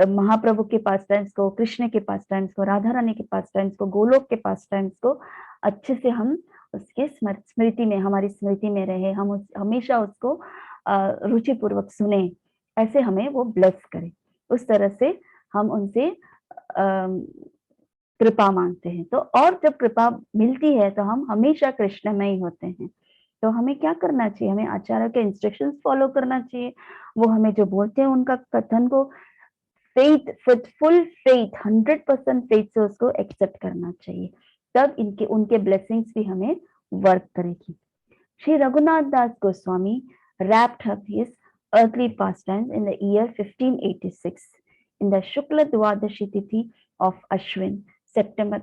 महाप्रभु के पास टाइम्स को, कृष्ण के पास टाइम्स को, राधा रानी के पास टाइम्स को, गोलोक के पास टाइम्स को अच्छे से हम उसके स्मृति में, हमारी स्मृति में रहे, हम हमेशा उसको रुचि पूर्वक सुने, ऐसे हमें वो ब्लेस करे। उस तरह से हम उनसे कृपा मांगते हैं। तो और जब कृपा मिलती है तो हम हमेशा कृष्णमय होते हैं। तो हमें क्या करना चाहिए, हमें आचार्य के इंस्ट्रक्शंस फॉलो करना चाहिए, वो हमें जो बोलते हैं उनका कथन को फेथ, फुल फेथ, 100% फेथ से उसको एक्सेप्ट करना चाहिए, तब इनके उनके ब्लेसिंग्स भी हमें वर्क करेगी। श्री रघुनाथ दास Goswami wrapped up his earthly pastimes in the year 1586 in the Shukla Dwadashi Tithi of Ashwin, सितंबर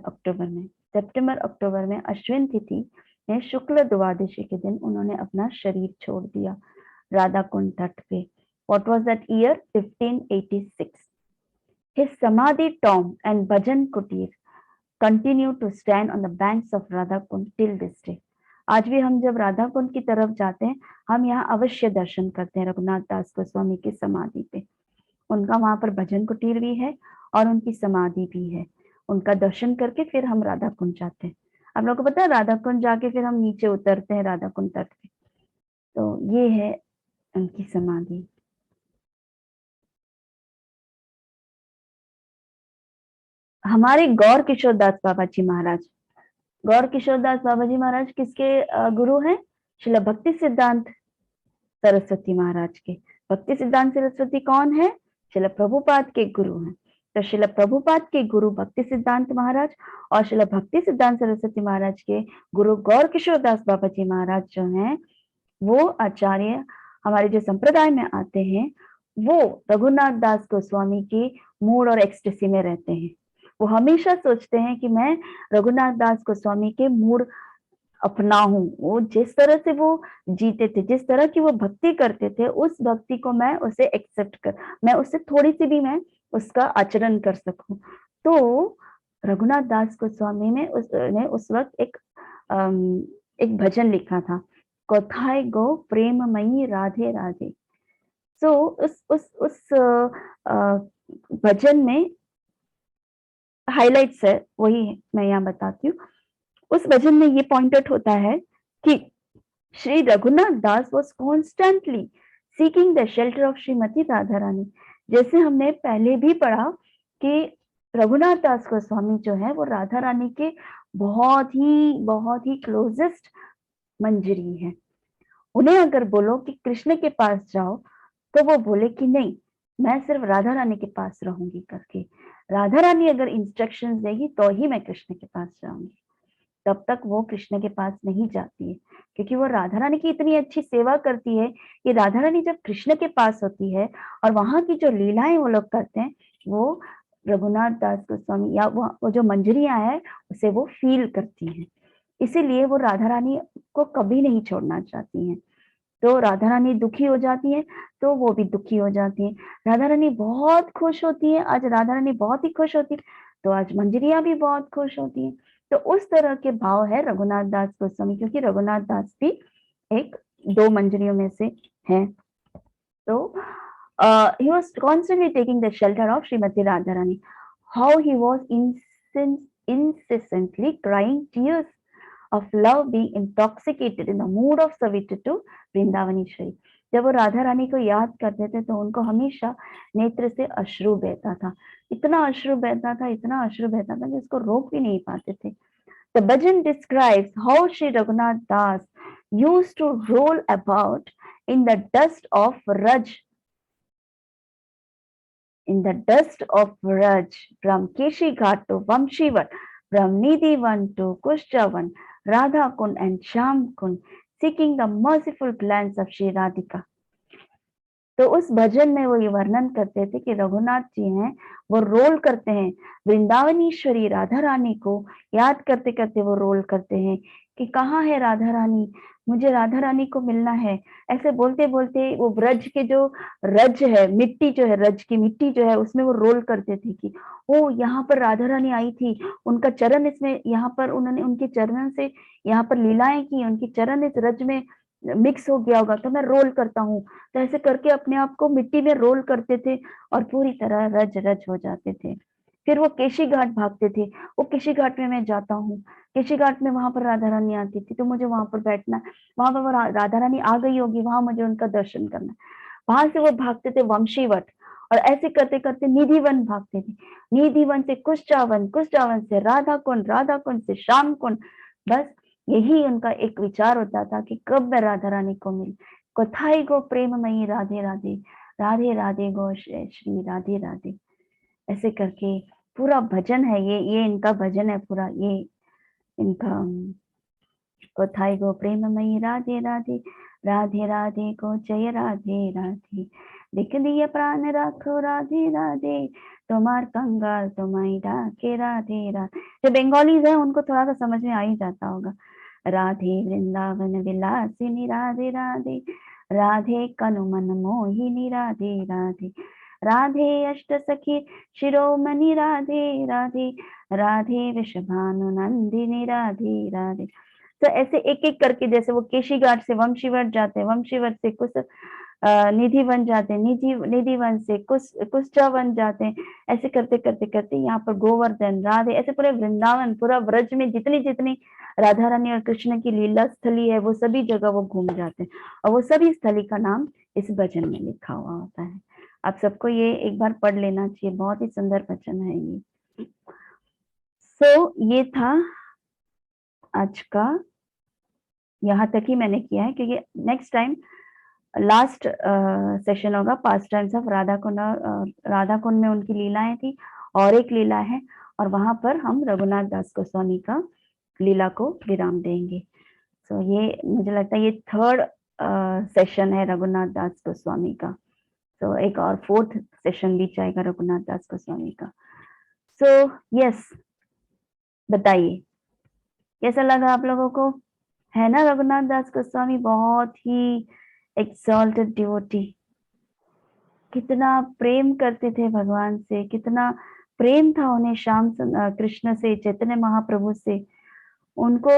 अक्टूबर में अश्विन तिथि में शुक्ल द्वादशी के दिन उन्होंने अपना शरीर छोड़ दिया राधा कुंड तट पे। What was that year? 1586. His samadhi tomb and bhajan kutir continue to stand on the banks of Radha Kund till this day. आज भी हम जब राधा कुंड की तरफ जाते हैं, हम यहाँ अवश्य दर्शन करते हैं रघुनाथ दास गोस्वामी की समाधि पे। उनका वहां पर भजन कुटीर भी है और उनकी समाधि भी है। उनका दर्शन करके फिर हम राधा कुंड जाते हैं। आप लोगों को पता है, राधा कुंड जाके फिर हम नीचे उतरते हैं राधा कुंड तट पे। तो ये है उनकी समाधि। हमारे गौर किशोर दास बाबा जी महाराज, गौर किशोर दास बाबा जी महाराज किसके गुरु हैं? श्रील भक्ति सिद्धांत सरस्वती महाराज के। भक्ति सिद्धांत सरस्वती कौन है? श्रील प्रभुपाद के गुरु हैं। तो श्रील प्रभुपाद के गुरु भक्ति सिद्धांत महाराज और श्रील भक्ति सिद्धांत सरस्वती महाराज के गुरु गौर किशोर दास बाबा जी महाराज जो हैं, वो आचार्य हमारे जो संप्रदाय में आते हैं, वो रघुनाथ दास गोस्वामी के मूड और एक्सटेसी में रहते हैं। वो हमेशा सोचते हैं कि मैं रघुनाथ दास गोस्वामी के मूड अपना हूँ। वो जिस तरह से वो जीते थे, जिस तरह की वो भक्ति करते थे, उस भक्ति को मैं उसे एक्सेप्ट कर, मैं उससे थोड़ी सी भी मैं उसका आचरण कर सकूं। तो रघुनाथ दास गोस्वामी ने उस वक्त एक भजन लिखा था, कोथाय गो प्रेममयी राधे राधे। सो उस भजन में हाइलाइट्स है, वही मैं यहाँ बताती हूँ। उस भजन में ये पॉइंट आउट होता है कि Shri Raghunath Das was constantly seeking the shelter of Shrimati Radha Rani. जैसे हमने पहले भी पढ़ा कि रघुनाथ दास गोस्वामी जो है वो राधा रानी के बहुत ही क्लोजेस्ट मंजरी है। उन्हें अगर बोलो कि कृष्ण के पास जाओ, तो वो बोले कि नहीं, मैं सिर्फ राधा रानी के पास रहूंगी करके। राधा रानी अगर इंस्ट्रक्शंस देगी तो ही मैं कृष्ण के पास जाऊंगी, तब तक वो कृष्ण के पास नहीं जाती है, क्योंकि वो राधा रानी की इतनी अच्छी सेवा करती है कि राधा रानी जब कृष्ण के पास होती है और वहां की जो लीलाएं वो लोग करते हैं, वो रघुनाथ दास गोस्वामी या वो जो मंजरियां है उसे वो फील करती हैं। इसीलिए वो राधा रानी को कभी नहीं छोड़ना चाहती हैं। तो राधा रानी दुखी हो जाती हैं, तो वो भी दुखी हो जाती हैं। राधा रानी बहुत खुश होती हैं, आज राधा रानी बहुत ही खुश होती है, तो आज मंजरियाँ भी बहुत खुश होती हैं। तो उस तरह के भाव है रघुनाथ दास गोस्वामी, क्योंकि रघुनाथ दास भी एक 2 मंजरियों में से हैं। तो he was constantly taking the shelter of Srimati Radharani. How he was incessantly crying tears of love, being intoxicated in the mood of servitude to वृंदावनीश्वरी। जब वो राधा रानी को याद करते थे तो उनको हमेशा नेत्र से अश्रु बहता था, इतना अश्रु बहता था, इतना अश्रु बहता था कि उसको रोक भी नहीं पाते थे। The bhajan describes how Sri Raghunath Das used to roll about in the dust of Raj, from Keshi Ghat to Vamshivat, from Nidhivan to Kushjavan, Radha Kund and Sham Kund, seeking the merciful glance of Shri Radhika. तो उस भजन में वो ये वर्णन करते थे कि रघुनाथ जी हैं, वो रोल करते हैं वृंदावनीश्वरी राधा रानी को याद करते करते वो रोल करते हैं कि कहाँ है राधा रानी, मुझे राधा रानी को मिलना है। ऐसे बोलते बोलते वो ब्रज के जो रज है, मिट्टी जो है, रज की मिट्टी जो है उसमें वो रोल करते थे कि ओ यहाँ पर राधा रानी आई थी, उनका चरण इसमें, यहाँ पर उन्होंने उनके चरणों से यहाँ पर लीलाएं की, उनके चरण इस रज में मिक्स हो गया होगा, तो मैं रोल करता हूँ। तो ऐसे करके अपने आप को मिट्टी में रोल करते थे और पूरी तरह रज रज हो जाते थे। फिर वो केशी घाट भागते थे, वो केशी घाट में मैं जाता हूँ, केशी घाट में वहां पर राधा रानी आती थी, तो मुझे वहां पर बैठना, वहां पर वो राधा रानी आ गई होगी, वहां मुझे उनका दर्शन करना। वहां से वो भागते थे वंशीवट, और ऐसे करते करते निधिवन भागते थे, निधिवन से कुशचावन, कुशचावन से राधा कुंड, राधा कुंड से श्याम कुंड। बस यही उनका एक विचार होता था कि कब मैं राधा रानी को मिल, कथाई गो प्रेममयी राधे राधे, राधे राधे गो श्री राधे राधे। ऐसे करके पूरा भजन है ये इनका भजन है पूरा, ये इनका कथाई गो प्रेममयी राधे राधे, राधे राधे को जय राधे राधे, देख दिए प्राण रखो राधे राधे, तुम्हार कंगाल तुम्हारी डाके राधे राधे। जो बंगालीज है उनको थोड़ा सा समझ में आ ही जाता होगा। राधे वृंदावन विलासिनी राधे राधे, राधे कनु मन मोहिनी राधे राधे, राधे अष्ट सखी शिरोमणि राधे राधे, राधे वृषभानु नंदिनी राधे राधे। तो ऐसे एक एक करके, जैसे वो केशी घाट से वंशीवट जाते हैं, वंशीवट से कुछ निधि वन जाते हैं, निधि वन से कुष्ठा वन जाते हैं। ऐसे करते करते करते यहाँ पर गोवर्धन, राधे, ऐसे पूरे वृंदावन, पूरा व्रज में जितनी जितनी राधा रानी और कृष्ण की लीला स्थली है वो सभी जगह वो घूम जाते हैं, और वो सभी स्थली का नाम इस भजन में लिखा हुआ होता है। आप सबको ये एक बार पढ़ लेना चाहिए, बहुत ही सुंदर भजन है ये। ये था आज का, यहाँ तक ही मैंने किया है, क्योंकि नेक्स्ट टाइम लास्ट सेशन होगा past times of Radha Kund. Radha Kund में उनकी लीलाएं थी, और एक लीला है, और वहां पर हम रघुनाथ दास गोस्वामी का लीला को विराम देंगे। ये मुझे लगता है ये थर्ड सेशन है रघुनाथ दास गोस्वामी का। एक और फोर्थ सेशन भी जाएगा रघुनाथ दास गोस्वामी का। यस, बताइए कैसा लगा आप लोगों को, है ना? रघुनाथ दास गोस्वामी बहुत ही एक्सॉल्टेड डिवोटी, कितना प्रेम करते थे भगवान से, कितना प्रेम था उन्हें श्याम कृष्ण से, चैतन्य महाप्रभु से। उनको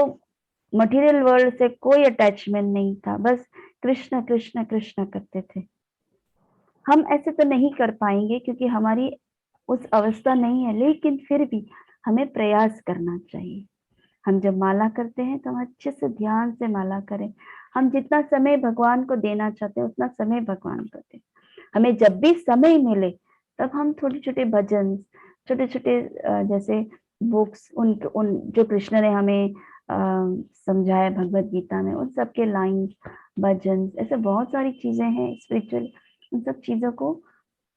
मटेरियल वर्ल्ड से कोई अटैचमेंट नहीं था, बस कृष्ण कृष्ण कृष्ण करते थे। हम ऐसे तो नहीं कर पाएंगे क्योंकि हमारी उस अवस्था नहीं है, लेकिन फिर भी हमें प्रयास करना चाहिए। हम जब माला करते हैं तो हम अच्छे से ध्यान से माला करें। हम जितना समय भगवान को देना चाहते हैं उतना समय भगवान को दें। हमें जब भी समय मिले तब हम छोटे छोटे भजन, छोटे छोटे जैसे बुक्स, उन जो कृष्ण ने हमें समझाया भगवत गीता में, उन सब के लाइन्स, भजन, ऐसे बहुत सारी चीजें हैं स्पिरिचुअल, उन सब चीजों को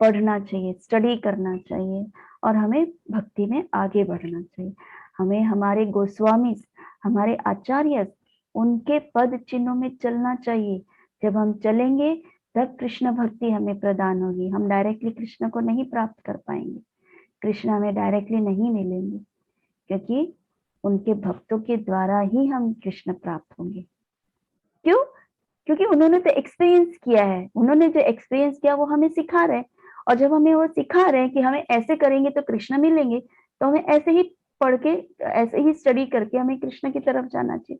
पढ़ना चाहिए, स्टडी करना चाहिए, और हमें भक्ति में आगे बढ़ना चाहिए। हमें हमारे गोस्वामी, हमारे आचार्य, उनके पद चिन्हों में चलना चाहिए। जब हम चलेंगे तब कृष्ण भक्ति हमें प्रदान होगी। हम डायरेक्टली कृष्ण को नहीं प्राप्त कर पाएंगे, कृष्ण हमें डायरेक्टली नहीं मिलेंगे, क्योंकि उनके भक्तों के द्वारा ही हम कृष्ण प्राप्त होंगे। क्यों? क्योंकि उन्होंने तो एक्सपीरियंस किया है, उन्होंने जो एक्सपीरियंस किया वो हमें सिखा रहे हैं, और जब हमें वो सिखा रहे हैं कि हमें ऐसे करेंगे तो कृष्ण मिलेंगे, तो हमें ऐसे ही पढ़ के, ऐसे ही स्टडी करके हमें कृष्ण की तरफ जाना चाहिए।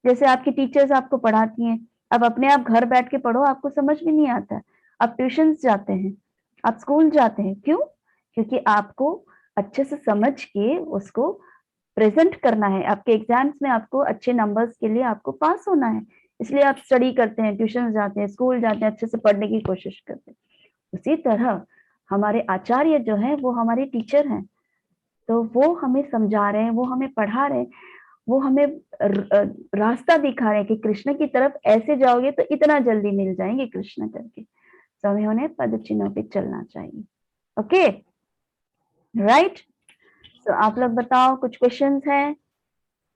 जैसे आपकी टीचर्स आपको पढ़ाती हैं, अब अपने आप घर बैठ के पढ़ो, आपको समझ में नहीं आता है, आप ट्यूशन जाते हैं, आप स्कूल जाते हैं, क्यों? क्योंकि आपको अच्छे से समझ के उसको प्रेजेंट करना है, आपके एग्जाम्स में आपको अच्छे नंबर्स के लिए आपको पास होना है, इसलिए आप स्टडी करते हैं, ट्यूशन जाते हैं, स्कूल जाते हैं, अच्छे से पढ़ने की कोशिश करते हैं। उसी तरह हमारे आचार्य जो है वो हमारे टीचर हैं, तो वो हमें समझा रहे हैं, वो हमें पढ़ा रहे हैं, वो हमें रास्ता दिखा रहे हैं कि कृष्ण की तरफ ऐसे जाओगे तो इतना जल्दी मिल जाएंगे कृष्ण करके, तो हमें उन्हें पद चिन्हों पे चलना चाहिए। Okay, right. तो आप लोग बताओ, कुछ क्वेश्चंस है,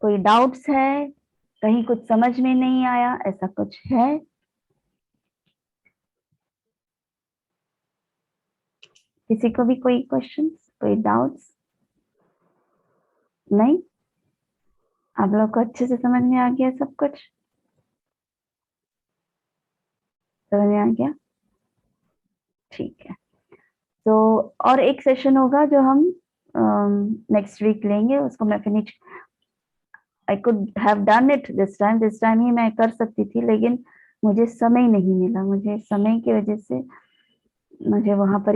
कोई डाउट्स है, कहीं कुछ समझ में नहीं आया, ऐसा कुछ है? किसी को भी कोई क्वेश्चन, कोई डाउट्स? नहीं, आप लोग को अच्छे से समझ में आ गया सब कुछ? समझ में आ गया, ठीक है। तो और एक सेशन होगा जो हम नेक्स्ट वीक लेंगे, उसको मैं finish, I could have done it this time ही मैं कर सकती थी, लेकिन मुझे समय नहीं मिला, मुझे समय की वजह से मुझे वहां पर